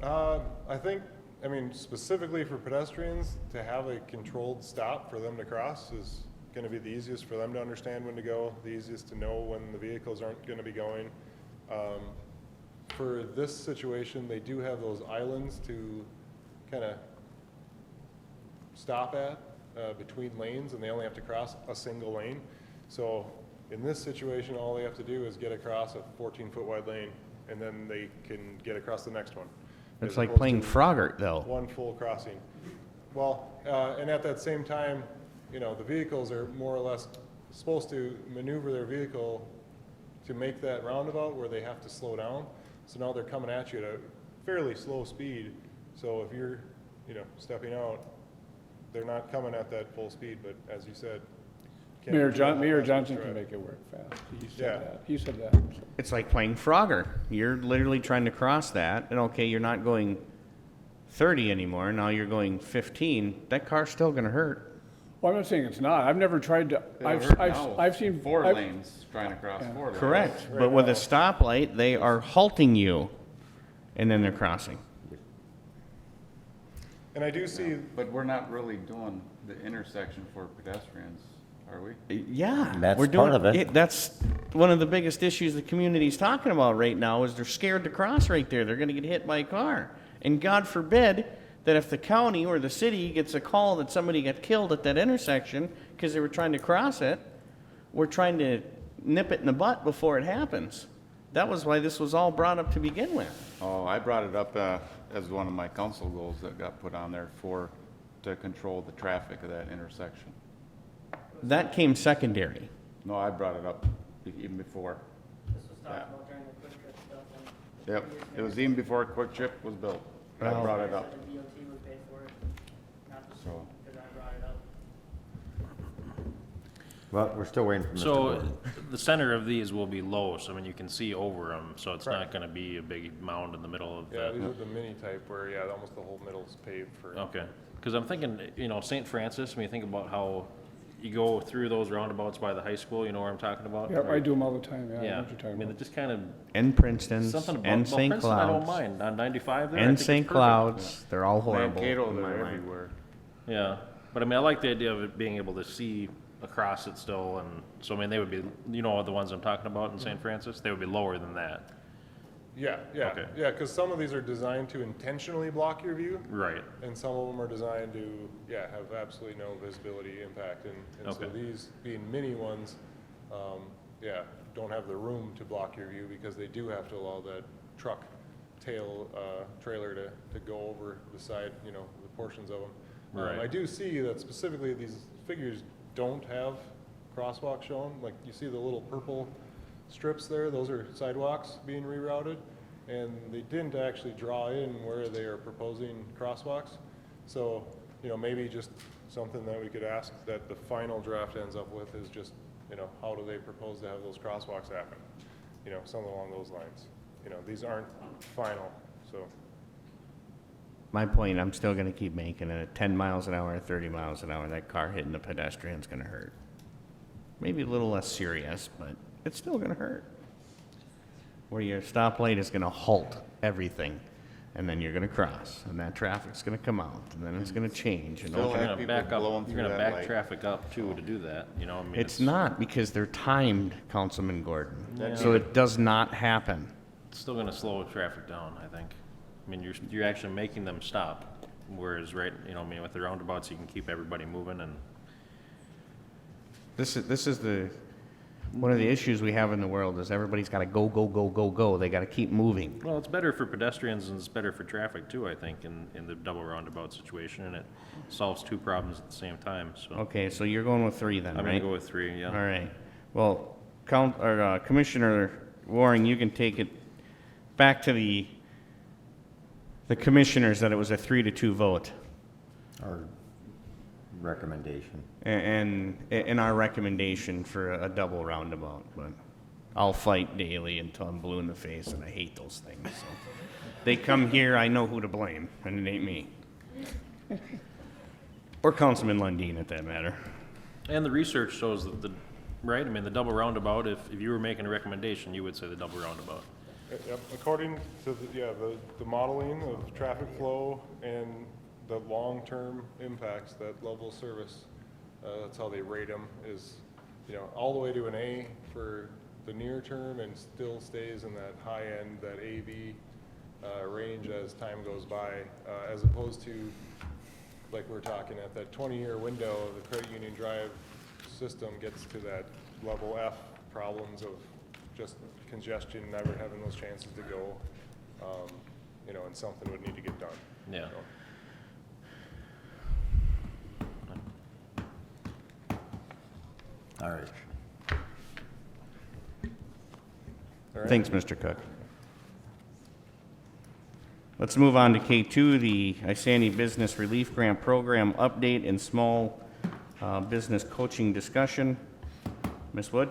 I think, I mean, specifically for pedestrians, to have a controlled stop for them to cross is gonna be the easiest for them to understand when to go, the easiest to know when the vehicles aren't gonna be going. For this situation, they do have those islands to kinda stop at, between lanes, and they only have to cross a single lane. So in this situation, all they have to do is get across a 14-foot wide lane, and then they can get across the next one. It's as like opposed playing to Frogger, though. one full crossing. Well, and at that same time, you know, the vehicles are more or less supposed to maneuver their vehicle to make that roundabout where they have to slow down. So now they're coming at you at a fairly slow speed. So if you're, you know, stepping out, they're not coming at that full speed, but as you said. can't Mayor control how Mayor fast they Johnson can drive. make it work fast. He Yeah. said that. He said that. It's like playing Frogger. You're literally trying to cross that, and okay, you're not going 30 anymore, now you're going 15. That car's still gonna hurt. Well, I'm not saying it's not. I've never tried to, I've seen. Four I've- lanes, trying to cross four lanes. Correct, Right but with a now. stoplight, they are halting you, and then they're crossing. And I do see, But we're not really doing the intersection for pedestrians, are we? Yeah. That's we're doing part of it. That's one of the biggest issues the community's talking about right now, is they're scared to cross right there. They're gonna get hit by a car. And God forbid that if the county or the city gets a call that somebody got killed at that intersection because they were trying to cross it, we're trying to nip it in the butt before it happens. That was why this was all brought up to begin with. Oh, I brought it up as one of my council goals that got put on there to control the traffic of that intersection. That came secondary. No, I brought it up even before. This was talked about during the quick trip stuff and. Yep, it was even before Quick Trip was built. I Well- brought it up, The DOT would pay for it, not just so. because I brought it up. Well, we're still waiting for Mr. So Gordon. the center of these will be low, so I mean, you can see over them, so it's not gonna be a big mound in the middle of yeah, these the. are the mini type where, yeah, almost the whole middle's paved for. Okay, because I'm thinking, you know, St. Francis, when you think about how you go through those roundabouts by the high school, you know where I'm talking about? Yep, I do them all the time, yeah. I know Yeah, what you're I talking mean, about. it just kind of, And Princeton's, something about, and well, St. Princeton, I don't Cloud's, mind, on 95 there, I and think it's St. perfect. Cloud's, they're all horrible. Mankato, in my they're mind. everywhere. Yeah, but I mean, I like the idea of it being able to see across it still, and so I mean, they would be, you know, the ones I'm talking about in St. Francis, they would be lower than that. Yeah, yeah, Okay. yeah, because some of these are designed to intentionally block your view, Right. and some of them are designed to, yeah, have absolutely no visibility impact. And so Okay. these being mini ones, yeah, don't have the room to block your view because they do have to allow that truck trailer to go over the side, you know, the portions of them. Right. I do see that specifically these figures don't have crosswalk shown, like you see the little purple strips there, those are sidewalks being rerouted, and they didn't actually draw in where they are proposing crosswalks. So, you know, maybe just something that we could ask that the final draft ends up with is just, you know, how do they propose to have those crosswalks happen? You know, something along those lines. You know, these aren't final, so. My point, I'm still gonna keep making it. At 10 miles an hour, 30 miles an hour, that car hitting the pedestrian's gonna hurt. Maybe a little less serious, but it's still gonna hurt. Where your stoplight is gonna halt everything, and then you're gonna cross, and that traffic's gonna come out, and then it's gonna change, and Still You're have gonna people back up, blowing you're through gonna that back light. traffic up too to do that, you know, I mean. it's not, because they're timed, Councilman Gordon. Yeah. So it does not happen. It's still gonna slow traffic down, I think. I mean, you're actually making them stop, whereas right, you know, I mean, with the roundabouts, you can keep everybody moving and. This is one of the issues we have in the world, is everybody's gotta go, go, go, go, go. They gotta keep moving. Well, it's better for pedestrians and it's better for traffic too, I think, in the double roundabout situation, and it solves two problems at the same time, so. Okay, so you're going with 3 then, I'm right? gonna go with 3, yeah. All right. Well, Commissioner Waring, you can take it back to the commissioners that it was a 3-2 vote. Our recommendation. And our recommendation for a double roundabout, but I'll fight daily until I'm blue in the face, and I hate those things. So. They come here, I know who to blame, and it ain't me. Or Councilman Lundin, at that matter. And the research shows that Right, I mean, the double roundabout, if you were making a recommendation, you would say the double roundabout. Yep, according to the modeling of traffic flow and the long-term impacts, that level of service, that's how they rate them, is, all the way to an A for the near term and still stays in that high end, that AV range as time goes by, as opposed to, like we're talking at that 20-year window of the Credit Union Drive system gets to that level F problems of just congestion, never having those chances to go, and something would need to get done. Yeah. All right. All right. Thanks, Mr. Cook. Let's move on to K2, the Isani Business Relief Grant Program update and small business coaching discussion. Ms. Wood?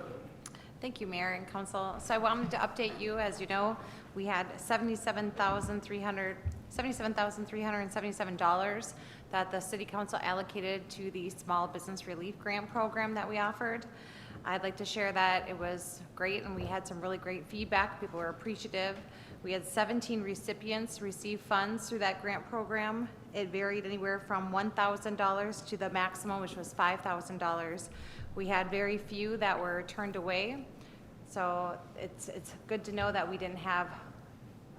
Thank you, Mayor and Council. So I wanted to update you. As you know, we had $77,377 that the City Council allocated to the Small Business Relief Grant Program that we offered. I'd like to share that it was great, and we had some really great feedback. People were appreciative. We had 17 recipients receive funds through that grant program. It varied anywhere from $1,000 to the maximum, which was $5,000. We had very few that were turned away. So it's good to know that we didn't have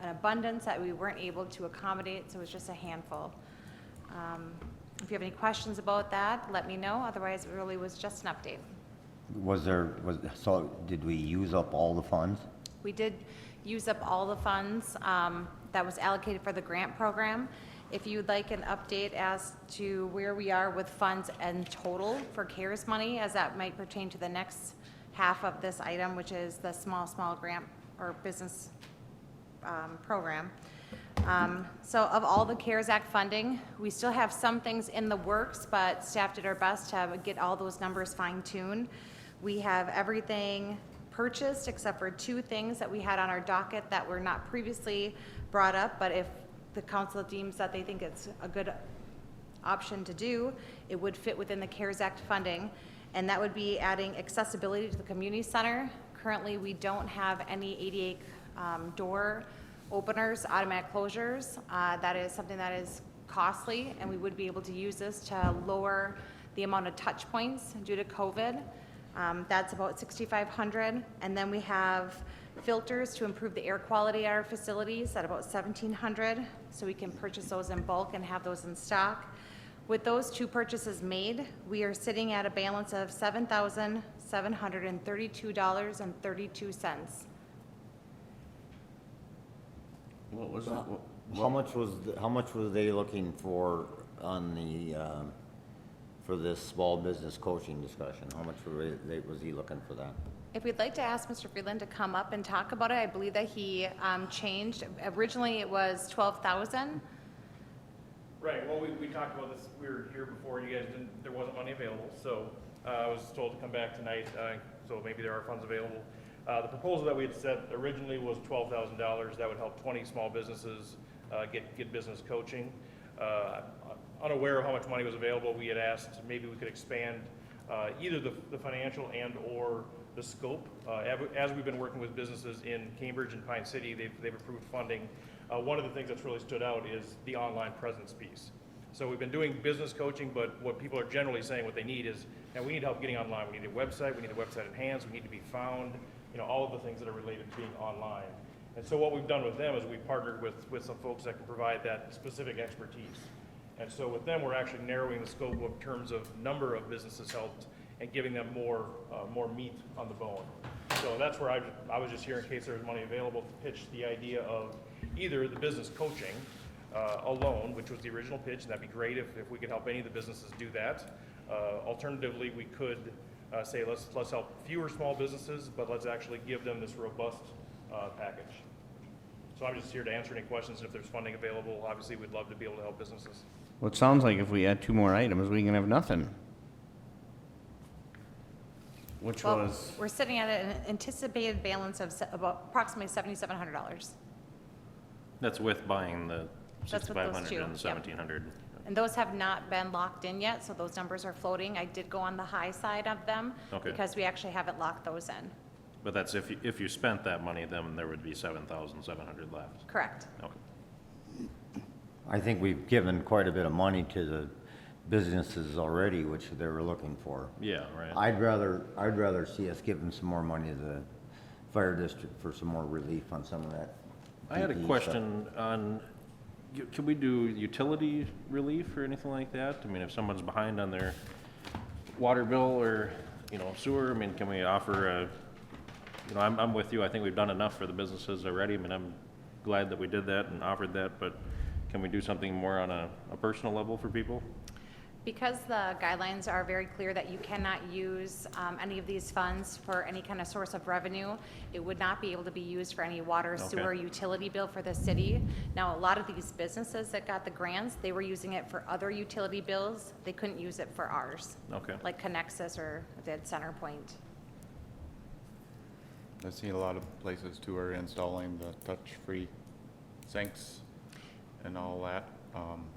an abundance that we weren't able to accommodate, so it was just a handful. If you have any questions about that, let me know. Otherwise, it really was just an update. So did we use up all the funds? We did use up all the funds that was allocated for the grant program. If you'd like an update as to where we are with funds and total for CARES money, as that might pertain to the next half of this item, which is the small grant or business program. So of all the CARES Act funding, we still have some things in the works, but staff did our best to get all those numbers fine-tuned. We have everything purchased except for two things that we had on our docket that were not previously brought up, but if the council deems that they think it's a good option to do, it would fit within the CARES Act funding, and that would be adding accessibility to the community center. Currently, we don't have any ADA door openers, automatic closures. That is something that is costly, and we would be able to use this to lower the amount of touch points due to COVID. That's about $6,500, and then we have filters to improve the air quality at our facilities at about $1,700, so we can purchase those in bulk and have those in stock. With those two purchases made, we are sitting at a balance of $7,732.32. What was that? How much was they looking for on the, for this small business coaching discussion? How much was he looking for that? If we'd like to ask Mr. Freeland to come up and talk about it, I believe that he changed. Originally, it was $12,000. Right, well, we talked about this, we were here before, you guys there wasn't money available, so I was told to come back tonight, so maybe there are funds available. The proposal that we had set originally was $12,000. That would help 20 small businesses get business coaching. Unaware of how much money was available, we had asked maybe we could expand either the financial and or the scope. As we've been working with businesses in Cambridge and Pine City, they've approved funding. One of the things that's really stood out is the online presence piece. So we've been doing business coaching, but what people are generally saying what they need is, and we need help getting online. We need a website, we need a website enhanced, we need to be found, all of the things that are related to being online. And so what we've done with them is we've partnered with some folks that can provide that specific expertise. And so with them, we're actually narrowing the scope in terms of number of businesses helped and giving them more meat on the bone. So that's where I was just here in case there was money available to pitch the idea of either the business coaching alone, which was the original pitch, and that'd be great if we could help any of the businesses do that. Alternatively, we could say let's help fewer small businesses, but let's actually give them this robust package. So I'm just here to answer any questions, and if there's funding available, obviously we'd love to be able to help businesses. Well, it sounds like if we add two more items, we can have nothing. Which Well, was, we're sitting at an anticipated balance of about approximately $7,700. That's with buying the That's with those 6,500 two, and the yep. 1,700. And those have not been locked in yet, so those numbers are floating. I did go on the high side of them Okay. because we actually haven't locked those in. But that's if you spent that money, then there would be 7,700 left. Correct. Okay. I think we've given quite a bit of money to the businesses already, which they were looking for. Yeah, right. I'd rather see us give them some more money to the fire district for some more relief on some of that. I had a DD stuff. question on, can we do utility relief or anything like that? I mean, if someone's behind on their water bill or, sewer, I mean, can we offer a, I'm with you, I think we've done enough for the businesses already. I mean, I'm glad that we did that and offered that, but can we do something more on a personal level for people? Because the guidelines are very clear that you cannot use any of these funds for any kind of source of revenue, it would not be able to be used for any water, sewer, utility bill for the city. Now, a lot of these businesses that got the grants, they were using it for other utility bills. They couldn't use it for ours. Okay. Like Connexus or if they had CenterPoint. I've seen a lot of places too are installing the touch-free sinks and all that.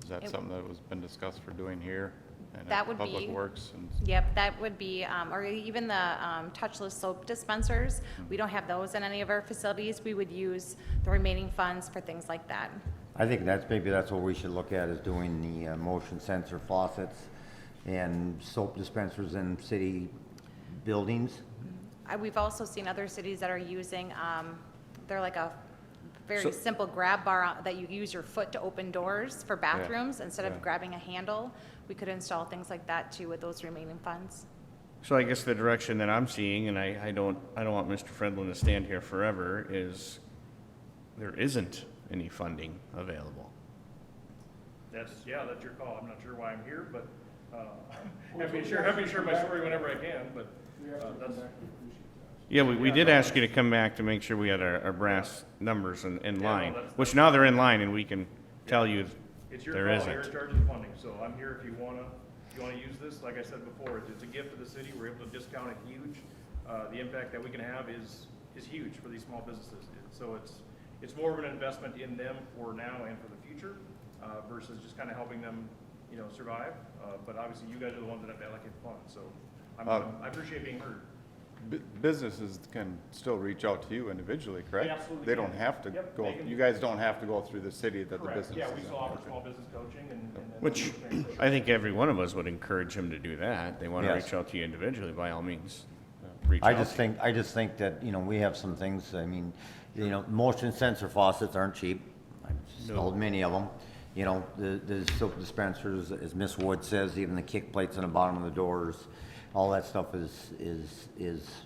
Is that something that was been discussed for doing here? And That at would Public be- Works and Yep, that would be, or even the touchless soap dispensers. We don't have those in any of our facilities. We would use the remaining funds for things like that. I think maybe that's what we should look at, is doing the motion sensor faucets and soap dispensers in city buildings. We've also seen other cities that are using, they're like a very So- simple grab bar that you use your foot to open doors for bathrooms instead yeah. of grabbing a handle. We could install things like that too with those remaining funds. So I guess the direction that I'm seeing, and I don't want Mr. Friendlin to stand here forever, is there isn't any funding available. That's your call. I'm not sure why I'm here, but, happy to share my story whenever I can, but, that's, Yeah, we did ask you to come back to make sure we had our brass numbers in no, line, that's- which now they're in line and we can tell you it's your there call. isn't. You're in charge of the funding, so I'm here if you wanna use this. Like I said before, it's a gift to the city. We're able to discount it huge. The impact that we can have is huge for these small businesses. So it's more of an investment in them for now and for the future, versus just kind of helping them, survive. But obviously, you guys are the ones that have to allocate the funds, so I appreciate being heard. businesses can still reach out to you individually, correct? They absolutely They don't can. have to Yep, go, they can- you guys don't have to go through the city that the Correct. business is Yeah, we in. still offer Okay. small business coaching and then Which other things. I think every one of us would encourage him to do that. They want to Yes. reach out to you individually, by all means. Reach I out just to you. think that, we have some things, I mean, motion sensor faucets aren't cheap. I've sold many of them. The soap dispensers, as Miss Wood says, even the kick plates on the bottom of the doors, all that stuff is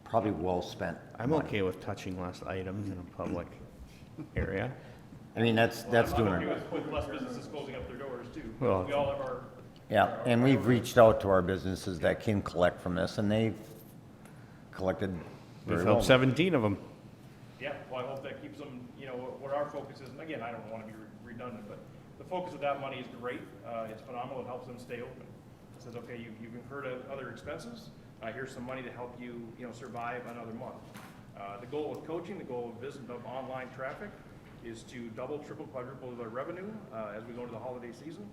probably well spent. I'm money. okay with touching less items in a public area. I mean, that's doing I'm it. okay with less businesses closing up their doors too. Well- We all have our, Yeah, and we've reached out to our businesses that can collect from this, and they've collected We've very well. helped 17 of them. yeah, well, I hope that keeps them, what our focus is, and again, I don't want to be redundant, but the focus of that money is great. It's phenomenal. It helps them stay open. It says, okay, you've incurred other expenses. Here's some money to help you, survive another month. The goal with coaching, the goal of online traffic is to double, triple, quadruple their revenue as we go into the holiday season.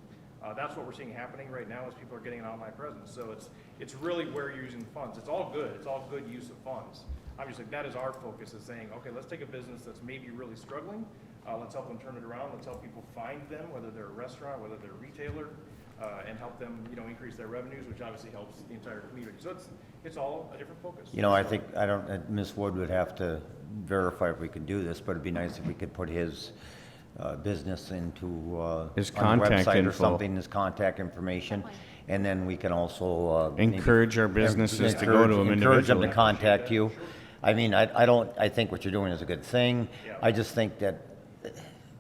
That's what we're seeing happening right now as people are getting an online presence. So it's really where you're using the funds. It's all good. It's all good use of funds. I'm just like, that is our focus, is saying, okay, let's take a business that's maybe really struggling. Let's help them turn it around. Let's help people find them, whether they're a restaurant, whether they're a retailer, and help them, increase their revenues, which obviously helps the entire community. So it's all a different focus. I think, Ms. Wood would have to verify if we could do this, but it'd be nice if we could put his business into His on the contact website or info. something, his contact information. And then we can also maybe Encourage our businesses to go to him encourage them to individually. contact you. I mean, I think what you're doing is a good thing. I just think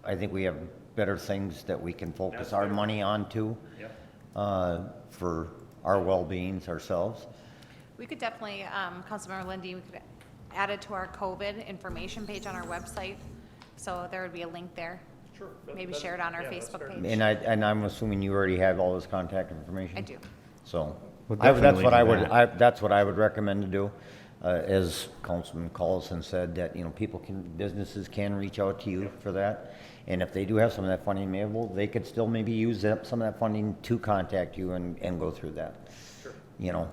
I think we have better things that we can focus our money on too, for our well-beings ourselves. We could definitely, Councilmember Lindy, we could add it to our COVID information page on our website. So there would be a link there. Sure. Maybe share it on our that's Facebook fair. page. And I'm assuming you already have all his contact information? I do. So, We'll that's definitely what do I would, that. that's what I would recommend to do. as Councilman Collison said, that, businesses can reach out to you for that. And if they do have some of that funding available, they could still maybe use some of that funding to contact you and go through that. Sure.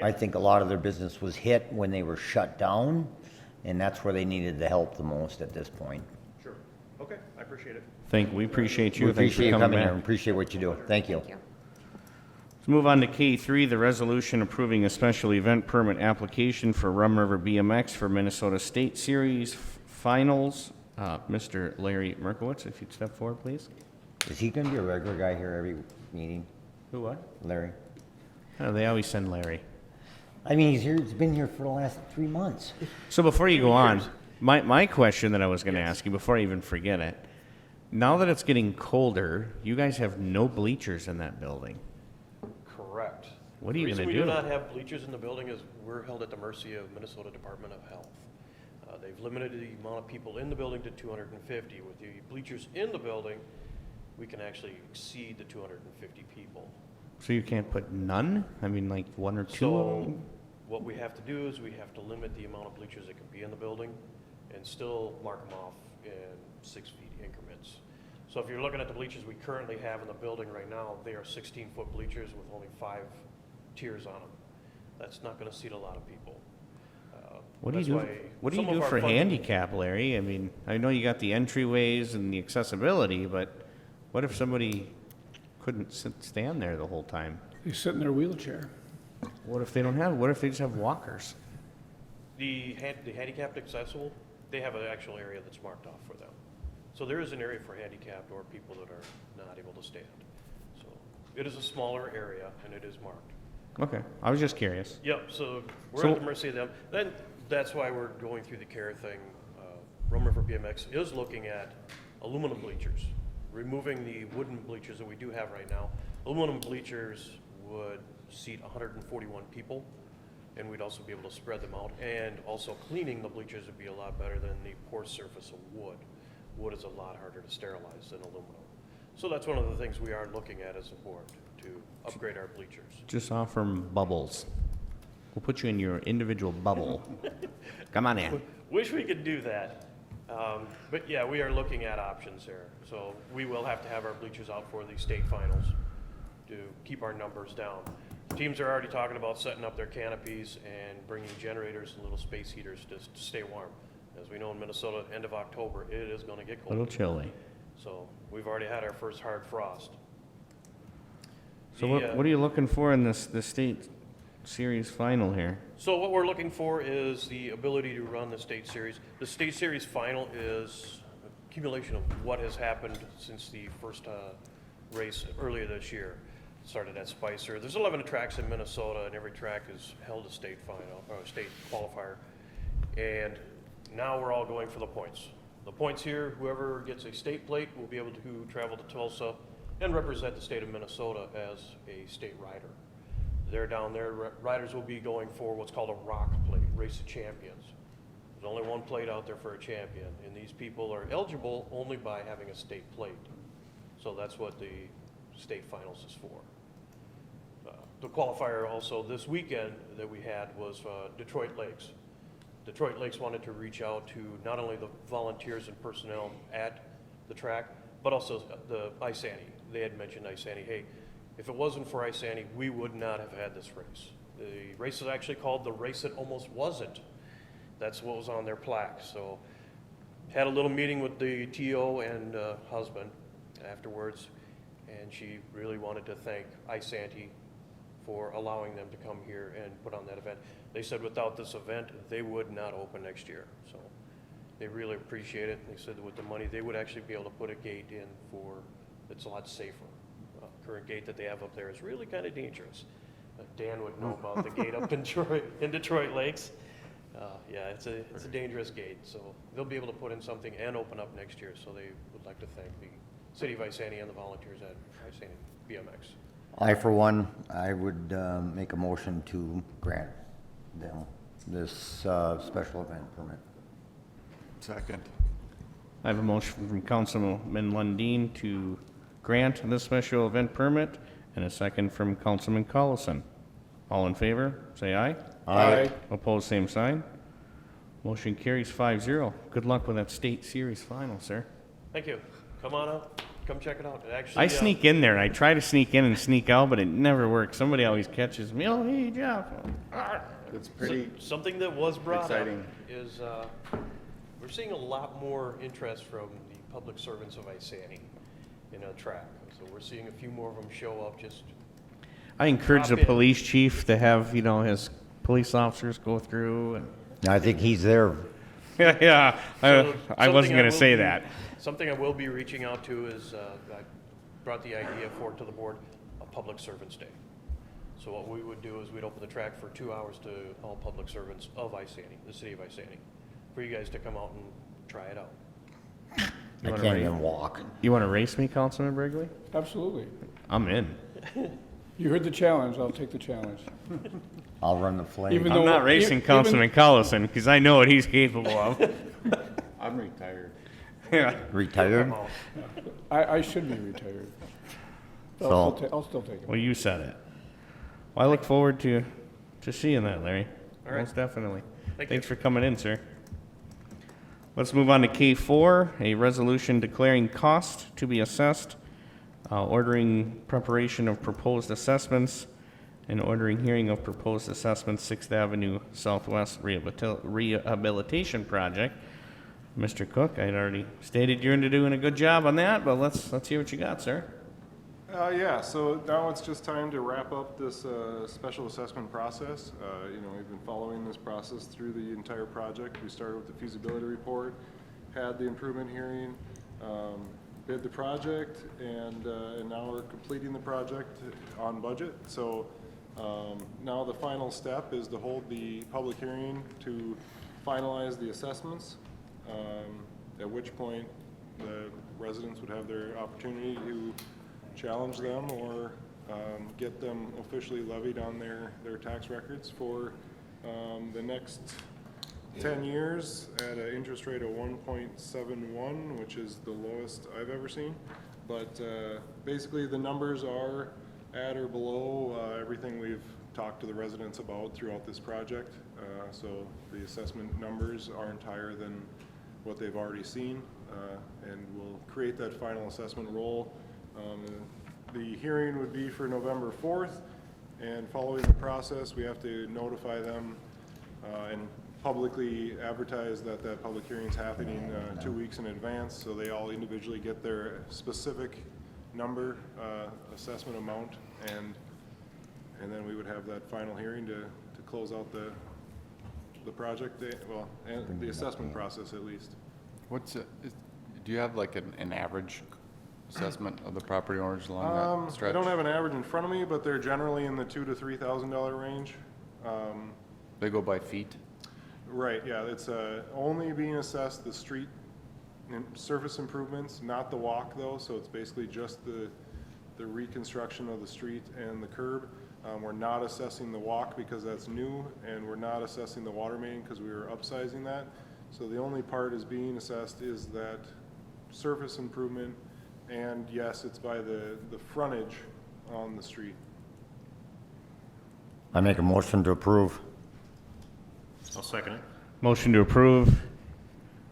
I think a lot of their business was hit when they were shut down, and that's where they needed the help the most at this point. Sure. Okay, I appreciate it. We appreciate you. We Thanks for appreciate you coming coming here, back. and appreciate what you do. Thank you. Thank you. Let's move on to K3, the resolution approving a special event permit application for Rum River BMX for Minnesota State Series Finals. Mr. Larry Merkowitz, if you'd step forward, please. Is he gonna be a regular guy here every meeting, Who, what? Larry? Oh, they always send Larry. I mean, he's been here for the last 3 months. So before you go on, my question that I was going to ask you, before I even forget it, now that it's getting colder, you guys have no bleachers in that building. Correct. What are you The gonna reason we do? do not have bleachers in the building is we're held at the mercy of Minnesota Department of Health. They've limited the amount of people in the building to 250. With the bleachers in the building, we can actually exceed the 250 people. So you can't put none? I mean, like one or two of So them? what we have to do is we have to limit the amount of bleachers that can be in the building and still mark them off in 6 feet increments. So if you're looking at the bleachers we currently have in the building right now, they are 16-foot bleachers with only 5 tiers on them. That's not going to seat a lot of people. What do you That's do? why What do you some of do our for funding- handicap, Larry? I mean, I know you got the entryways and the accessibility, but what if somebody couldn't stand there the whole time? They sit in their wheelchair. What if they don't have? What if they just have walkers? The handicapped accessible, they have an actual area that's marked off for them. So there is an area for handicapped or people that are not able to stand. So it is a smaller area and it is marked. Okay, I was just curious. Yep, so we're So- at the mercy of them. Then, that's why we're going through the CARE thing. Rum River BMX is looking at aluminum bleachers, removing the wooden bleachers that we do have right now. Aluminum bleachers would seat 141 people, and we'd also be able to spread them out. And also cleaning the bleachers would be a lot better than the poor surface of wood. Wood is a lot harder to sterilize than aluminum. So that's one of the things we are looking at as a board, to upgrade our bleachers. Just offer 'em bubbles. We'll put you in your individual bubble. Come on in. Wish we could do that. But yeah, we are looking at options there. So we will have to have our bleachers out for the state finals to keep our numbers down. Teams are already talking about setting up their canopies and bringing generators and little space heaters to stay warm. As we know in Minnesota, end of October, it is going to get A little cold. chilly. So we've already had our first hard frost. So The, what are you looking for in this state series final here? So what we're looking for is the ability to run the state series. The state series final is accumulation of what has happened since the first race earlier this year. Started at Spicer. There's 11 tracks in Minnesota, and every track is held a state final or a state qualifier. And now we're all going for the points. The points here, whoever gets a state plate will be able to travel to Tulsa and represent the state of Minnesota as a state rider. They're down there, riders will be going for what's called a rock plate, Race of Champions. There's only one plate out there for a champion, and these people are eligible only by having a state plate. So that's what the state finals is for. The qualifier also this weekend that we had was Detroit Lakes. Detroit Lakes wanted to reach out to not only the volunteers and personnel at the track, but also the Isani. They had mentioned Isani, hey, if it wasn't for Isani, we would not have had this race. The race is actually called the race that almost wasn't. That's what was on their plaque. So had a little meeting with the TO and husband afterwards, and she really wanted to thank Isanti for allowing them to come here and put on that event. They said without this event, they would not open next year. So they really appreciate it. They said that with the money, they would actually be able to put a gate in it's a lot safer. Current gate that they have up there is really kind of dangerous. Dan would know about the gate up in Detroit Lakes. Yeah, it's a dangerous gate. So they'll be able to put in something and open up next year. So they would like to thank the city of Isani and the volunteers at Isani BMX. I, for one, I would make a motion to grant them this special event permit. Second. I have a motion from Councilman Lundin to grant the special event permit, and a second from Councilman Collison. All in favor, say aye. Aye. Opposed, same sign. Motion carries 5-0. Good luck with that state series final, sir. Thank you. Come on up, come check it out. It actually, I sneak in there, and I try to sneak in and sneak out, but it never works. Somebody always catches me. Oh, hey, Jeff. It's pretty, Something that was brought up exciting. is, we're seeing a lot more interest from the public servants of Isani in a track. So we're seeing a few more of them show up, just, I encourage the Drop in. police chief to have, his police officers go through. And I think he's there. yeah, So, I wasn't something going to will say be- that. Something I will be reaching out to is, I brought the idea forward to the board, a public servants day. So what we would do is we'd open the track for 2 hours to all public servants of Isani, the city of Isani, for you guys to come out and try it out. I can't even walk. You want to race me, Councilman Brigley? Absolutely. I'm in. You heard the challenge, I'll take the challenge. I'll run the flame. Even I'm though- not racing even- Councilman Collison because I know what he's capable of. I'm retired. Yeah. Retired? I should be retired. But So- I'll still take it. Well, you said it. Well, I look forward to seeing that, Larry. All right. Most definitely. Thank Thanks for coming in, sir. Let's move on to K4, a resolution declaring cost to be assessed, ordering preparation of proposed assessments, and ordering hearing of proposed assessments, 6th Avenue Southwest Rehabilitation Project. Mr. Cook, I'd already stated you're into doing a good job on that, but let's hear what you got, sir. Yeah, so now it's just time to wrap up this special assessment process. We've been following this process through the entire project. We started with the feasibility report, had the improvement hearing, bid the project, and now we're completing the project on budget. So now the final step is to hold the public hearing to finalize the assessments, at which point the residents would have their opportunity to challenge them or get them officially levied on their tax records for the next 10 years at an interest rate of 1.71, which is the lowest I've ever seen. But basically, the numbers are at or below everything we've talked to the residents about throughout this project. So the assessment numbers aren't higher than what they've already seen, and we'll create that final assessment roll. The hearing would be for November 4th, and following the process, we have to notify them and publicly advertise that that public hearing is happening 2 weeks in advance, so they all individually get their specific number, assessment amount, and then we would have that final hearing to close out the project, and the assessment process at least. Do you have like an average assessment of the property owners along that I stretch? don't have an average in front of me, but they're generally in the $2,000 to $3,000 range. They go by feet? Right, yeah, it's only being assessed the street and surface improvements, not the walk though, so it's basically just the reconstruction of the street and the curb. We're not assessing the walk because that's new, and we're not assessing the water main because we were upsizing that. So the only part is being assessed is that surface improvement, and yes, it's by the frontage on the street. I make a motion to approve. I'll second it. Motion to approve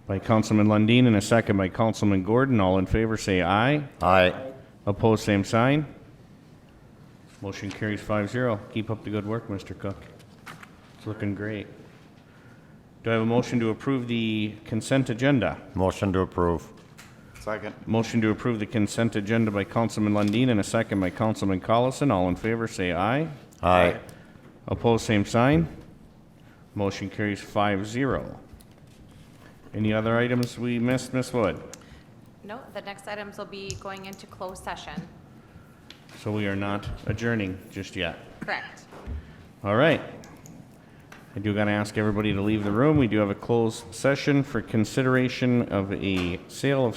by Councilman Lundin and a second by Councilman Gordon. All in favor, say aye. Aye. Opposed, same sign. Motion carries 5-0. Keep up the good work, Mr. Cook. It's looking great. Do I have a motion to approve the consent agenda? Motion to approve. Second. Motion to approve the consent agenda by Councilman Lundin and a second by Councilman Collison. All in favor, say aye. Aye. Opposed, same sign. Motion carries 5-0. Any other items we missed, Ms. Wood? No, the next items will be going into closed session. So we are not adjourning just yet. Correct. All right. I do gotta ask everybody to leave the room. We do have a closed session for consideration of a sale of